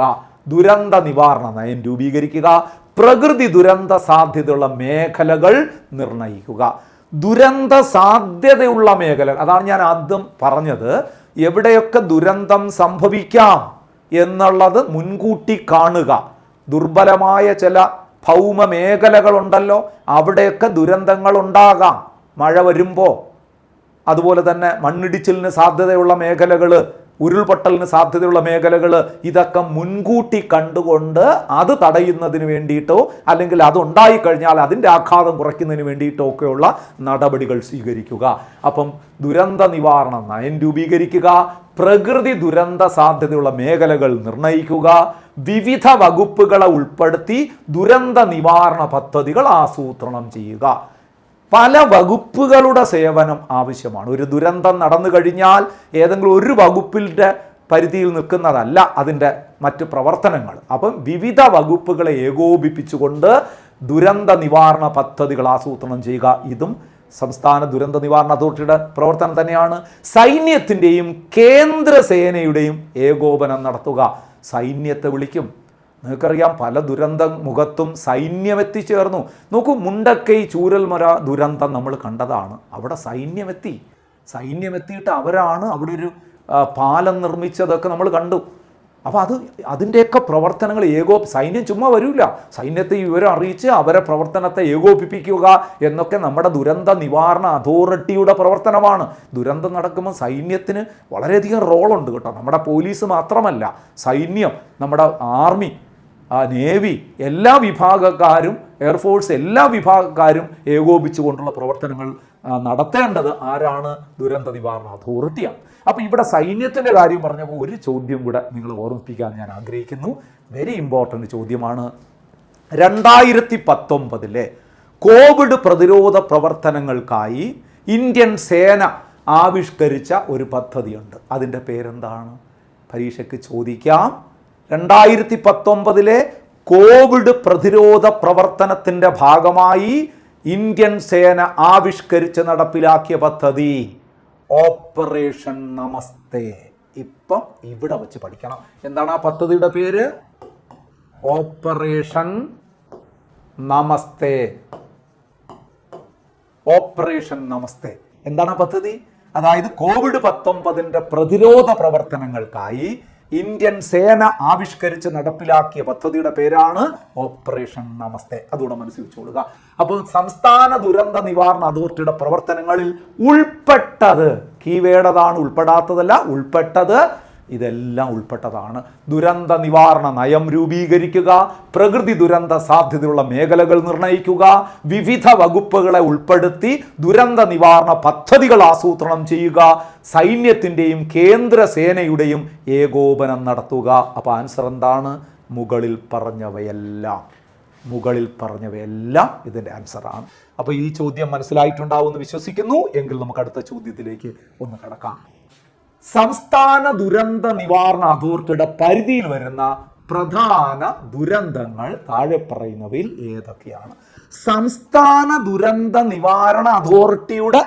ദുരന്ത നിവാരണ നയം രൂപീകരിക്കുക. പ്രകൃതി ദുരന്ത സാധ്യതയുള്ള മേഖലകൾ നിർണയിക്കുക. ദുരന്ത സാധ്യതയുള്ള മേഖല, അതാണ് ഞാൻ ആദ്യം പറഞ്ഞത്. എവിടെയൊക്കെ ദുരന്തം സംഭവിക്കാം എന്നുള്ളത് മുൻകൂട്ടി കാണുക. ദുർബലമായ ചില ഭൗമ മേഖലകളുണ്ടല്ലോ, അവിടെയൊക്കെ ദുരന്തങ്ങൾ ഉണ്ടാകാം മഴ വരുമ്പോൾ. അതുപോലെ തന്നെ മണ്ണിടിച്ചിലിന് സാധ്യതയുള്ള മേഖലകൾ, ഉരുൾപൊട്ടലിന് സാധ്യതയുള്ള മേഖലകൾ, ഇതൊക്കെ മുൻകൂട്ടി കണ്ടുകൊണ്ട് അത് തടയുന്നതിന് വേണ്ടിയിട്ടോ അല്ലെങ്കിൽ അതുണ്ടായിക്കഴിഞ്ഞാൽ അതിൻ്റെ ആഘാതം കുറയ്ക്കുന്നതിന് വേണ്ടിയിട്ടോ ഒക്കെയുള്ള നടപടികൾ സ്വീകരിക്കുക. അപ്പം ദുരന്ത നിവാരണ നയം രൂപീകരിക്കുക, പ്രകൃതി ദുരന്ത സാധ്യതയുള്ള മേഖലകൾ നിർണ്ണയിക്കുക, വിവിധ വകുപ്പുകളെ ഉൾപ്പെടുത്തി ദുരന്ത നിവാരണ പദ്ധതികൾ ആസൂത്രണം ചെയ്യുക. പല വകുപ്പുകളുടെ സേവനം ആവശ്യമാണ്. ഒരു ദുരന്തം നടന്നു കഴിഞ്ഞാൽ ഏതെങ്കിലും ഒരു വകുപ്പിൻ്റെ പരിധിയിൽ നിൽക്കുന്നതല്ല അതിൻ്റെ മറ്റ് പ്രവർത്തനങ്ങൾ. അപ്പം വിവിധ വകുപ്പുകളെ ഏകോപിപ്പിച്ചുകൊണ്ട് ദുരന്ത നിവാരണ പദ്ധതികൾ ആസൂത്രണം ചെയ്യുക. ഇതും സംസ്ഥാന ദുരന്ത നിവാരണ അതോറിറ്റിയുടെ പ്രവർത്തനം തന്നെയാണ്. സൈന്യത്തിൻ്റെയും കേന്ദ്രസേനയുടെയും ഏകോപനം നടത്തുക. സൈന്യത്തെ വിളിക്കും. നിങ്ങൾക്കറിയാം, പല ദുരന്ത മുഖത്തും സൈന്യം എത്തിച്ചേർന്നു. നോക്കൂ, മുണ്ടക്കൈ ചൂരൽമല ദുരന്തം നമ്മൾ കണ്ടതാണ്. അവിടെ സൈന്യമെത്തിയിട്ട് അവരാണ് അവിടെ ഒരു പാലം നിർമ്മിച്ചതൊക്കെ നമ്മൾ കണ്ടു. അപ്പോൾ അതിൻ്റെയൊക്കെ പ്രവർത്തനങ്ങൾ സൈന്യം ചുമ്മാ വരില്ല. സൈന്യത്തെ വിവരം അറിയിച്ച് അവരെ പ്രവർത്തനത്തെ ഏകോപിപ്പിക്കുക എന്നൊക്കെ നമ്മുടെ ദുരന്ത നിവാരണ അതോറിറ്റിയുടെ പ്രവർത്തനമാണ്. ദുരന്തം നടക്കുമ്പോൾ സൈന്യത്തിന് വളരെയധികം റോളുണ്ട് കേട്ടോ. നമ്മുടെ പോലീസ് മാത്രമല്ല, സൈന്യം, നമ്മുടെ ആർമി, നേവി, എല്ലാ വിഭാഗക്കാരും, എയർഫോഴ്സ്, എല്ലാ വിഭാഗക്കാരും ഏകോപിച്ചുകൊണ്ടുള്ള പ്രവർത്തനങ്ങൾ നടത്തേണ്ടത് ആരാണ്? ദുരന്ത നിവാരണ അതോറിറ്റിയാണ്. അപ്പോൾ ഇവിടെ സൈന്യത്തിൻ്റെ കാര്യം പറഞ്ഞപ്പോൾ ഒരു ചോദ്യം കൂടെ നിങ്ങൾ ഓർമ്മിപ്പിക്കാൻ ഞാൻ ആഗ്രഹിക്കുന്നു. വെരി ഇമ്പോർട്ടൻ്റ് ചോദ്യമാണ്. 2019 കോവിഡ് പ്രതിരോധ പ്രവർത്തനങ്ങൾക്കായി ഇന്ത്യൻ സേന ആവിഷ്കരിച്ച ഒരു പദ്ധതിയുണ്ട്. അതിൻ്റെ പേരെന്താണ്? പരീക്ഷയ്ക്ക് ചോദിക്കാം. 2019 കോവിഡ് പ്രതിരോധ പ്രവർത്തനത്തിൻ്റെ ഭാഗമായി ഇന്ത്യൻ സേന ആവിഷ്കരിച്ച് നടപ്പിലാക്കിയ പദ്ധതി ഓപ്പറേഷൻ നമസ്തേ. ഇപ്പം ഇവിടെ വെച്ച് പഠിക്കണം. എന്താണ് ആ പദ്ധതിയുടെ പേര്? ഓപ്പറേഷൻ നമസ്തേ. ഓപ്പറേഷൻ നമസ്തേ എന്താണ് ആ പദ്ധതി? അതായത് COVID-19 പ്രതിരോധ പ്രവർത്തനങ്ങൾക്കായി ഇന്ത്യൻ സേന ആവിഷ്കരിച്ച് നടപ്പിലാക്കിയ പദ്ധതിയുടെ പേരാണ് ഓപ്പറേഷൻ നമസ്തേ. അതുകൂടെ മനസ്സിൽ വെച്ചുകൊള്ളുക. അപ്പോൾ സംസ്ഥാന ദുരന്ത നിവാരണ അതോറിറ്റിയുടെ പ്രവർത്തനങ്ങളിൽ ഉൾപ്പെട്ടത്, കീവേഡ് അതാണ്, ഉൾപ്പെടാത്തതല്ല, ഉൾപ്പെട്ടത്, ഇതെല്ലാം ഉൾപ്പെട്ടതാണ്. ദുരന്ത നിവാരണ നയം രൂപീകരിക്കുക, പ്രകൃതി ദുരന്ത സാധ്യതയുള്ള മേഖലകൾ നിർണ്ണയിക്കുക, വിവിധ വകുപ്പുകളെ ഉൾപ്പെടുത്തി ദുരന്ത നിവാരണ പദ്ധതികൾ ആസൂത്രണം ചെയ്യുക, സൈന്യത്തിൻ്റെയും കേന്ദ്ര സേനയുടെയും ഏകോപനം നടത്തുക. അപ്പോൾ ആൻസർ എന്താണ്? മുകളിൽ പറഞ്ഞവയെല്ലാം ഇതിൻ്റെ ആൻസറാണ്. അപ്പോൾ ഈ ചോദ്യം മനസ്സിലായിട്ടുണ്ടാവുമെന്ന് വിശ്വസിക്കുന്നു. എങ്കിൽ നമുക്ക് അടുത്ത ചോദ്യത്തിലേക്ക് ഒന്ന് കടക്കാം. സംസ്ഥാന ദുരന്ത നിവാരണ അതോറിറ്റിയുടെ പരിധിയിൽ വരുന്ന പ്രധാന ദുരന്തങ്ങൾ താഴെ പറയുന്നവയിൽ ഏതൊക്കെയാണ്? സംസ്ഥാന ദുരന്ത നിവാരണ അതോറിറ്റിയുടെ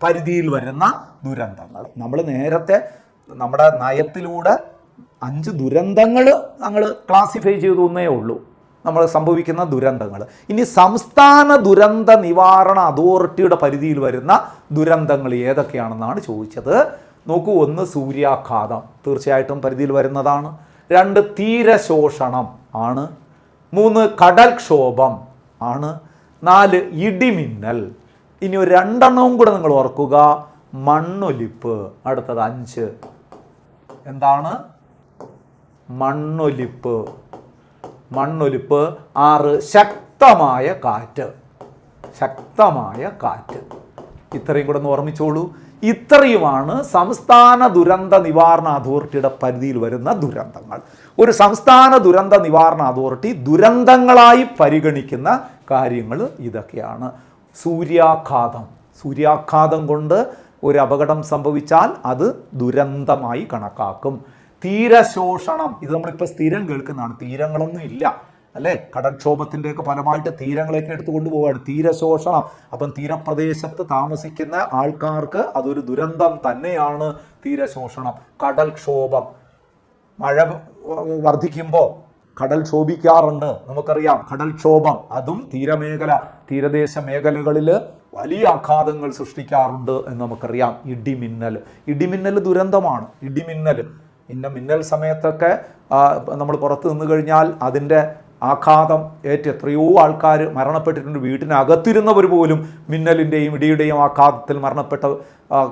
പരിധിയിൽ വരുന്ന ദുരന്തങ്ങൾ നമ്മൾ നേരത്തെ നമ്മുടെ നയത്തിലൂടെ 5 ദുരന്തങ്ങൾ നമ്മൾ ക്ലാസിഫൈ ചെയ്തു എന്നേ ഉള്ളൂ, നമ്മൾ സംഭവിക്കുന്ന ദുരന്തങ്ങൾ. ഇനി സംസ്ഥാന ദുരന്ത നിവാരണ അതോറിറ്റിയുടെ പരിധിയിൽ വരുന്ന ദുരന്തങ്ങൾ ഏതൊക്കെയാണെന്നാണ് ചോദിച്ചത്. നോക്കൂ, 1 സൂര്യാഘാതം തീർച്ചയായിട്ടും പരിധിയിൽ വരുന്നതാണ്. 2 തീരശോഷണം ആണ്. 3 കടൽക്ഷോഭം ആണ്. 4 ഇടിമിന്നൽ. ഇനി ഒരു 2 എണ്ണവും കൂടെ നിങ്ങൾ ഓർക്കുക, മണ്ണൊലിപ്പ്. അടുത്തത് 5 എന്താണ്? മണ്ണൊലിപ്പ്. 6 ശക്തമായ കാറ്റ്. ഇത്രയും കൂടെ ഒന്ന് ഓർമ്മിച്ചോളൂ. ഇത്രയുമാണ് സംസ്ഥാന ദുരന്ത നിവാരണ അതോറിറ്റിയുടെ പരിധിയിൽ വരുന്ന ദുരന്തങ്ങൾ. ഒരു സംസ്ഥാന ദുരന്ത നിവാരണ അതോറിറ്റി ദുരന്തങ്ങളായി പരിഗണിക്കുന്ന കാര്യങ്ങൾ ഇതൊക്കെയാണ്. സൂര്യാഘാതം കൊണ്ട് ഒരു അപകടം സംഭവിച്ചാൽ അത് ദുരന്തമായി കണക്കാക്കും. തീരശോഷണം, ഇത് നമ്മളിപ്പോൾ സ്ഥിരം കേൾക്കുന്നതാണ്. തീരങ്ങളൊന്നും ഇല്ല അല്ലേ? കടൽക്ഷോഭത്തിൻ്റെയൊക്കെ ഫലമായിട്ട് തീരങ്ങളെയൊക്കെ എടുത്തു കൊണ്ടുപോവാണ്. തീരശോഷണം. അപ്പം തീരപ്രദേശത്ത് താമസിക്കുന്ന ആൾക്കാർക്ക് അതൊരു ദുരന്തം തന്നെയാണ് തീരശോഷണം. കടൽക്ഷോഭം, മഴ വർദ്ധിക്കുമ്പോൾ കടൽ ക്ഷോഭിക്കാറുണ്ട്, നമുക്കറിയാം. കടൽക്ഷോഭം അതും തീരദേശ മേഖലകളിൽ വലിയ ആഘാതങ്ങൾ സൃഷ്ടിക്കാറുണ്ട് എന്ന് നമുക്കറിയാം. ഇടിമിന്നൽ ദുരന്തമാണ്. മിന്നൽ സമയത്തൊക്കെ നമ്മൾ പുറത്ത് നിന്ന് കഴിഞ്ഞാൽ അതിൻ്റെ ആഘാതം ഏറ്റ് എത്രയോ ആൾക്കാർ മരണപ്പെട്ടിട്ടുണ്ട്. വീട്ടിനകത്തിരുന്നവർ പോലും മിന്നലിൻ്റെയും ഇടിയുടെയും ആഘാതത്തിൽ മരണപ്പെട്ട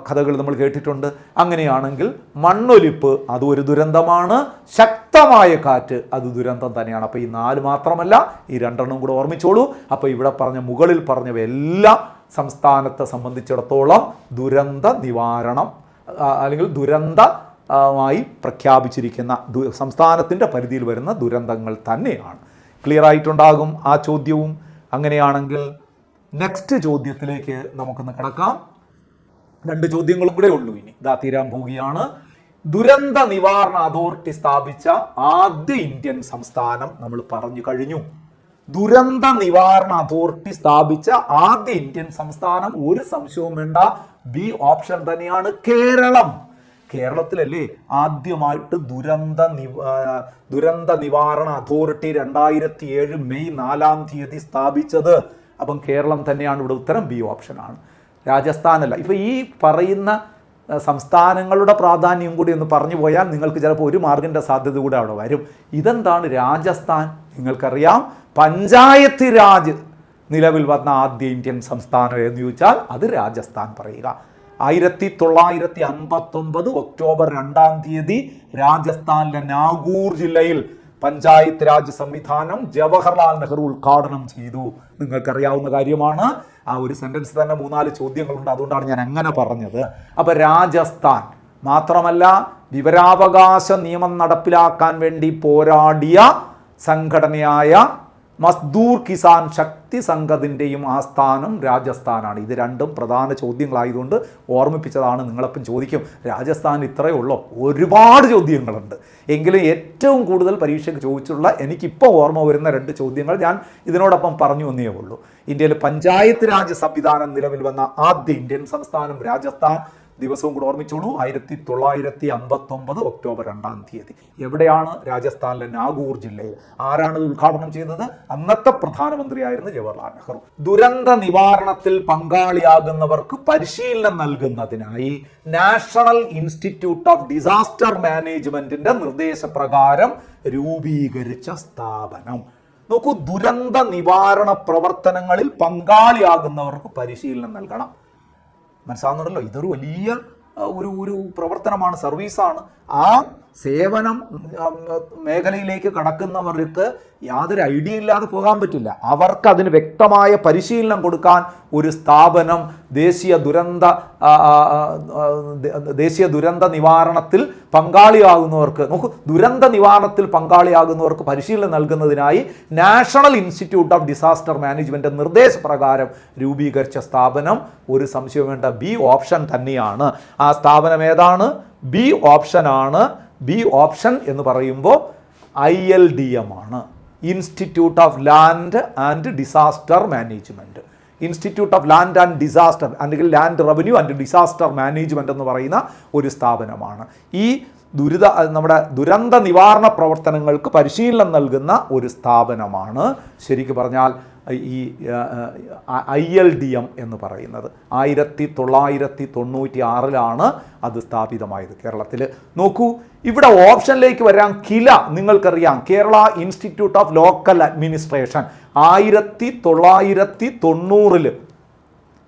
കഥകൾ നമ്മൾ കേട്ടിട്ടുണ്ട്. അങ്ങനെയാണെങ്കിൽ മണ്ണൊലിപ്പ് അതും ഒരു ദുരന്തമാണ്, ശക്തമായ കാറ്റ് അത് ദുരന്തം തന്നെയാണ്. അപ്പോൾ ഈ 4 മാത്രമല്ല, ഈ 2 കൂടെ ഓർമ്മിച്ചോളൂ. അപ്പോൾ ഇവിടെ മുകളിൽ പറഞ്ഞവയെല്ലാം സംസ്ഥാനത്തെ സംബന്ധിച്ചിടത്തോളം ദുരന്ത നിവാരണം അല്ലെങ്കിൽ ദുരന്തമായി പ്രഖ്യാപിച്ചിരിക്കുന്ന സംസ്ഥാനത്തിൻ്റെ പരിധിയിൽ വരുന്ന ദുരന്തങ്ങൾ തന്നെയാണ്. ക്ലിയർ ആയിട്ടുണ്ടാകും ആ ചോദ്യവും. അങ്ങനെയാണെങ്കിൽ നെക്സ്റ്റ് ചോദ്യത്തിലേക്ക് നമുക്കൊന്ന് കിടക്കാം. 2 ചോദ്യങ്ങളും കൂടെ ഉള്ളൂ, ഇനി ഇതാ തീരാൻ പോവുകയാണ്. ദുരന്ത നിവാരണ അതോറിറ്റി സ്ഥാപിച്ച ആദ്യ ഇന്ത്യൻ സംസ്ഥാനം നമ്മൾ പറഞ്ഞു കഴിഞ്ഞു. ദുരന്ത നിവാരണ അതോറിറ്റി സ്ഥാപിച്ച ആദ്യ ഇന്ത്യൻ സംസ്ഥാനം ഒരു സംശയവും വേണ്ട, ബി ഓപ്ഷൻ തന്നെയാണ്, കേരളം. കേരളത്തിലല്ലേ ആദ്യമായിട്ട് ദുരന്ത നിവാരണ അതോറിറ്റി 2007 മെയ് 4 സ്ഥാപിച്ചത്. അപ്പം കേരളം തന്നെയാണ് ഇവിടെ ഉത്തരം, ബി ഓപ്ഷനാണ്, രാജസ്ഥാനല്ല. ഇപ്പം ഈ പറയുന്ന സംസ്ഥാനങ്ങളുടെ പ്രാധാന്യം കൂടി ഒന്ന് പറഞ്ഞു പോയാൽ നിങ്ങൾക്ക് ചിലപ്പോൾ 1 മാർക്കിൻ്റെ സാധ്യത കൂടെ അവിടെ വരും. ഇതെന്താണ് രാജസ്ഥാൻ? നിങ്ങൾക്കറിയാം, പഞ്ചായത്ത് രാജ് നിലവിൽ വന്ന ആദ്യ ഇന്ത്യൻ സംസ്ഥാനം എന്ന് ചോദിച്ചാൽ അത് രാജസ്ഥാൻ പറയുക. 1959 ഒക്ടോബർ 2 രാജസ്ഥാനിലെ നാഗൂർ ജില്ലയിൽ പഞ്ചായത്ത് രാജ് സംവിധാനം ജവഹർലാൽ നെഹ്റു ഉദ്ഘാടനം ചെയ്തു. നിങ്ങൾക്കറിയാവുന്ന കാര്യമാണ്. ആ ഒരു സെന്റൻസ് തന്നെ 3-4 ചോദ്യങ്ങളുണ്ട്, അതുകൊണ്ടാണ് ഞാൻ അങ്ങനെ പറഞ്ഞത്. അപ്പോൾ രാജസ്ഥാൻ മാത്രമല്ല, വിവരാവകാശ നിയമം നടപ്പിലാക്കാൻ വേണ്ടി പോരാടിയ സംഘടനയായ മസ്ദൂർ കിസാൻ ശക്തി സംഘത്തിൻ്റെയും ആസ്ഥാനം രാജസ്ഥാനാണ്. ഇത് 2 പ്രധാന ചോദ്യങ്ങളായതുകൊണ്ട് ഓർമ്മിപ്പിച്ചതാണ്. നിങ്ങളപ്പം ചോദിക്കും, രാജസ്ഥാൻ ഇത്രയേ ഉള്ളോ? ഒരുപാട് ചോദ്യങ്ങളുണ്ട്. എങ്കിലും ഏറ്റവും കൂടുതൽ പരീക്ഷയ്ക്ക് ചോദിച്ചുള്ള എനിക്കിപ്പോൾ ഓർമ്മ വരുന്ന 2 ചോദ്യങ്ങൾ ഞാൻ ഇതിനോടൊപ്പം പറഞ്ഞു എന്നേ ഉള്ളൂ. ഇന്ത്യയിൽ പഞ്ചായത്ത് രാജ് സംവിധാനം നിലവിൽ വന്ന ആദ്യ ഇന്ത്യൻ സംസ്ഥാനം രാജസ്ഥാൻ. ദിവസവും കൂടെ ഓർമ്മിച്ചോളൂ, 1959 ഒക്ടോബർ 2 എവിടെയാണ്? രാജസ്ഥാനിലെ നാഗൂർ ജില്ലയിൽ. ആരാണ് ഉദ്ഘാടനം ചെയ്തത്? അന്നത്തെ പ്രധാനമന്ത്രിയായിരുന്നു ജവഹർലാൽ നെഹ്റു. ദുരന്ത നിവാരണത്തിൽ പങ്കാളിയാകുന്നവർക്ക് പരിശീലനം നൽകുന്നതിനായി നാഷണൽ ഇൻസ്റ്റിറ്റ്യൂട്ട് ഓഫ് ഡിസാസ്റ്റർ മാനേജ്മെന്റിന്റെ നിർദ്ദേശപ്രകാരം രൂപീകരിച്ച സ്ഥാപനം. നോക്കൂ, ദുരന്ത നിവാരണ പ്രവർത്തനങ്ങളിൽ പങ്കാളിയാകുന്നവർക്ക് പരിശീലനം നൽകണം. മനസ്സിലാകുന്നുണ്ടല്ലോ, ഇതൊരു വലിയ ഒരു പ്രവർത്തനമാണ്, സർവീസാണ്. ആ സേവനം മേഖലയിലേക്ക് കടക്കുന്നവർക്ക് യാതൊരു ഐഡിയ ഇല്ലാതെ പോകാൻ പറ്റില്ല. അവർക്ക് അതിന് വ്യക്തമായ പരിശീലനം കൊടുക്കാൻ ഒരു സ്ഥാപനം ദേശീയ ദുരന്ത നിവാരണത്തിൽ പങ്കാളിയാകുന്നവർക്ക്, ദുരന്ത നിവാരണത്തിൽ പങ്കാളിയാകുന്നവർക്ക് പരിശീലനം നൽകുന്നതിനായി national institute of disaster management നിർദ്ദേശപ്രകാരം രൂപീകരിച്ച സ്ഥാപനം ഒരു സംശയം വേണ്ട, ബി ഓപ്ഷൻ തന്നെയാണ്. ആ സ്ഥാപനം ഏതാണ്? ബി ഓപ്ഷനാണ്. ബി ഓപ്ഷൻ എന്ന് പറയുമ്പോൾ ILDM ആണ്, institute of land and disaster management. Institute of land and disaster അല്ലെങ്കിൽ land revenue and disaster management എന്ന് പറയുന്ന ഒരു സ്ഥാപനമാണ്. ഈ നമ്മുടെ ദുരന്ത നിവാരണ പ്രവർത്തനങ്ങൾക്ക് പരിശീലനം നൽകുന്ന ഒരു സ്ഥാപനമാണ് ശരിക്കും പറഞ്ഞാൽ ഈ ILDM എന്ന് പറയുന്നത്. 1996 അത് സ്ഥാപിതമായത് കേരളത്തിൽ. നോക്കൂ, ഇവിടെ ഓപ്ഷനിലേക്ക് വരാം. കില നിങ്ങൾക്കറിയാം, Kerala institute of local administration 1990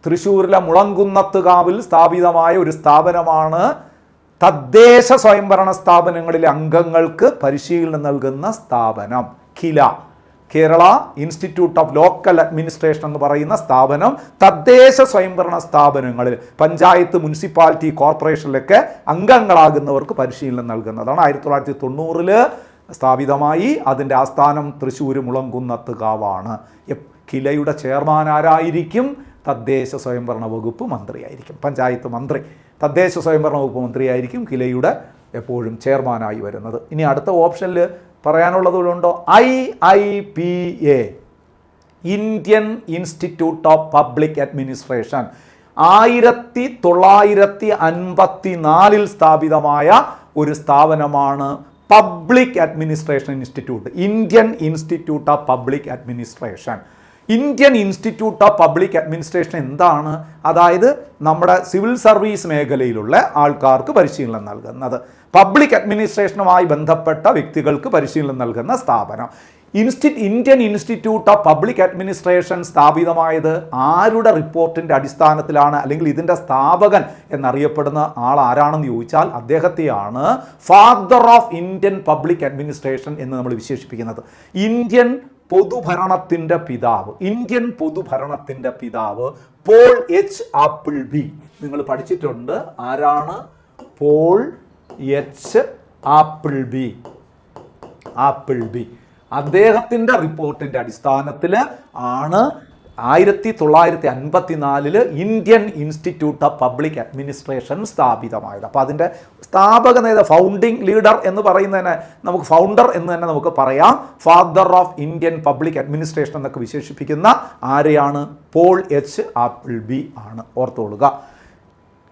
തൃശ്ശൂരിലെ മുളങ്കുന്നത്തുകാവിൽ സ്ഥാപിതമായ ഒരു സ്ഥാപനമാണ്. തദ്ദേശ സ്വയംഭരണ സ്ഥാപനങ്ങളിലെ അംഗങ്ങൾക്ക് പരിശീലനം നൽകുന്ന സ്ഥാപനം KILA, Kerala institute of local administration എന്ന് പറയുന്ന സ്ഥാപനം തദ്ദേശ സ്വയംഭരണ സ്ഥാപനങ്ങളിൽ പഞ്ചായത്ത്, മുനിസിപ്പാലിറ്റി, കോർപ്പറേഷനിലൊക്കെ അംഗങ്ങളാകുന്നവർക്ക് പരിശീലനം നൽകുന്നതാണ്. 1990 സ്ഥാപിതമായി. അതിൻ്റെ ആസ്ഥാനം തൃശ്ശൂർ മുളങ്കുന്നത്തുകാവാണ്. കിലയുടെ ചെയർമാൻ ആരായിരിക്കും? തദ്ദേശ സ്വയംഭരണ വകുപ്പ് മന്ത്രിയായിരിക്കും. പഞ്ചായത്ത് മന്ത്രി, തദ്ദേശ സ്വയംഭരണ വകുപ്പ് മന്ത്രിയായിരിക്കും കിലയുടെ എപ്പോഴും ചെയർമാനായി വരുന്നത്. ഇനി അടുത്ത ഓപ്ഷനിൽ പറയാനുള്ളതുകൊണ്ടോ? IIPA, Indian institute of public administration 1954 സ്ഥാപിതമായ ഒരു സ്ഥാപനമാണ് public administration institute, Indian institute of public administration. Indian institute of public administration എന്താണ്? അതായത് നമ്മുടെ സിവിൽ സർവീസ് മേഖലയിലുള്ള ആൾക്കാർക്ക് പരിശീലനം നൽകുന്നത്, പബ്ലിക് അഡ്മിനിസ്ട്രേഷനുമായി ബന്ധപ്പെട്ട വ്യക്തികൾക്ക് പരിശീലനം നൽകുന്ന സ്ഥാപനം. Indian institute of public administration സ്ഥാപിതമായത് ആരുടെ റിപ്പോർട്ടിൻ്റെ അടിസ്ഥാനത്തിലാണ്? അല്ലെങ്കിൽ ഇതിൻ്റെ സ്ഥാപകൻ എന്നറിയപ്പെടുന്ന ആൾ ആരാണെന്ന് ചോദിച്ചാൽ അദ്ദേഹത്തെയാണ് father of Indian public administration എന്ന് നമ്മൾ വിശേഷിപ്പിക്കുന്നത്. ഇന്ത്യൻ പൊതുഭരണത്തിൻ്റെ പിതാവ് പോൾ എച്ച് ആപ്പിൾബി. നിങ്ങൾ പഠിച്ചിട്ടുണ്ട് ആരാണ്? Paul H Appleby. അദ്ദേഹത്തിൻ്റെ റിപ്പോർട്ടിൻ്റെ അടിസ്ഥാനത്തിൽ ആണ് 1954 Indian institute of public administration സ്ഥാപിതമായത്. അപ്പോൾ അതിൻ്റെ സ്ഥാപക നേതാവ്, ഫൗണ്ടിങ് ലീഡർ എന്ന് പറയുന്നതിന് നമുക്ക് ഫൗണ്ടർ എന്ന് തന്നെ നമുക്ക് പറയാം. Father of Indian public administration എന്നൊക്കെ വിശേഷിപ്പിക്കുന്ന ആരെയാണ്? പോൾ എച്ച് ആപ്പിൾബി ആണ്. ഓർത്തോളുക.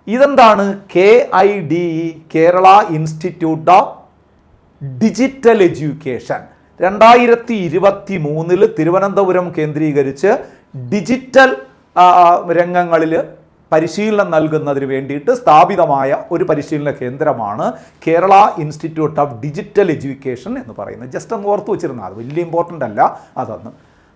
ഇതെന്താണ്? KIDE, Kerala institute of digital education. 2023 Thiruvananthapuram കേന്ദ്രീകരിച്ച് ഡിജിറ്റൽ രംഗങ്ങളിൽ പരിശീലനം നൽകുന്നതിന് വേണ്ടിയിട്ട് സ്ഥാപിതമായ ഒരു പരിശീലന കേന്ദ്രമാണ് Kerala institute of digital education എന്ന് പറയുന്നത്. ജസ്റ്റ് ഒന്ന് ഓർത്ത് വെച്ചിരുന്നാൽ അത് വലിയ ഇമ്പോർട്ടൻ്റ് അല്ല അതൊന്ന്.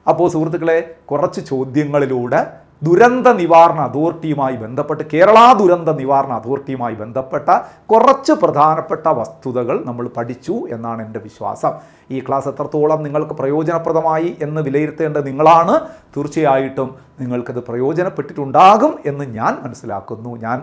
അപ്പോൾ സുഹൃത്തുക്കളെ, കുറച്ച് ചോദ്യങ്ങളിലൂടെ ദുരന്ത നിവാരണ അതോറിറ്റിയുമായി ബന്ധപ്പെട്ട്, കേരള ദുരന്ത നിവാരണ അതോറിറ്റിയുമായി ബന്ധപ്പെട്ട കുറച്ച് പ്രധാനപ്പെട്ട വസ്തുതകൾ നമ്മൾ പഠിച്ചു എന്നാണ് എൻ്റെ വിശ്വാസം. ഈ ക്ലാസ് എത്രത്തോളം നിങ്ങൾക്ക് പ്രയോജനപ്രദമായി എന്ന് വിലയിരുത്തേണ്ടത് നിങ്ങളാണ്. തീർച്ചയായിട്ടും നിങ്ങൾക്കത് പ്രയോജനപ്പെട്ടിട്ടുണ്ടാകും എന്ന് ഞാൻ മനസ്സിലാക്കുന്നു. ഞാൻ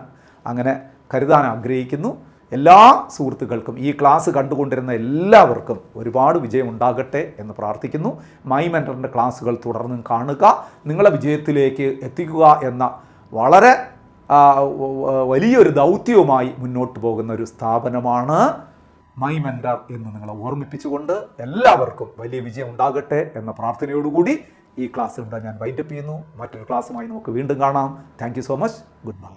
അങ്ങനെ കരുതാൻ ആഗ്രഹിക്കുന്നു. എല്ലാ സുഹൃത്തുക്കൾക്കും, ഈ ക്ലാസ് കണ്ടുകൊണ്ടിരുന്ന എല്ലാവർക്കും ഒരുപാട് വിജയം ഉണ്ടാകട്ടെ എന്ന് പ്രാർത്ഥിക്കുന്നു. മൈ മെൻറ്ററിൻ്റെ ക്ലാസ്സുകൾ തുടർന്നും കാണുക. നിങ്ങളെ വിജയത്തിലേക്ക് എത്തിക്കുക എന്ന വളരെ വലിയൊരു ദൗത്യവുമായി മുന്നോട്ട് പോകുന്ന ഒരു സ്ഥാപനമാണ് മൈ മെൻറ്റർ എന്ന് നിങ്ങളെ ഓർമ്മിപ്പിച്ചുകൊണ്ട് എല്ലാവർക്കും വലിയ വിജയം ഉണ്ടാകട്ടെ എന്ന പ്രാർത്ഥനയോടുകൂടി ഈ ക്ലാസ് ഇവിടെ ഞാൻ വൈൻഡപ്പ് ചെയ്യുന്നു. മറ്റൊരു ക്ലാസ്സുമായി നമുക്ക് വീണ്ടും കാണാം. Thank you so much. Good bye.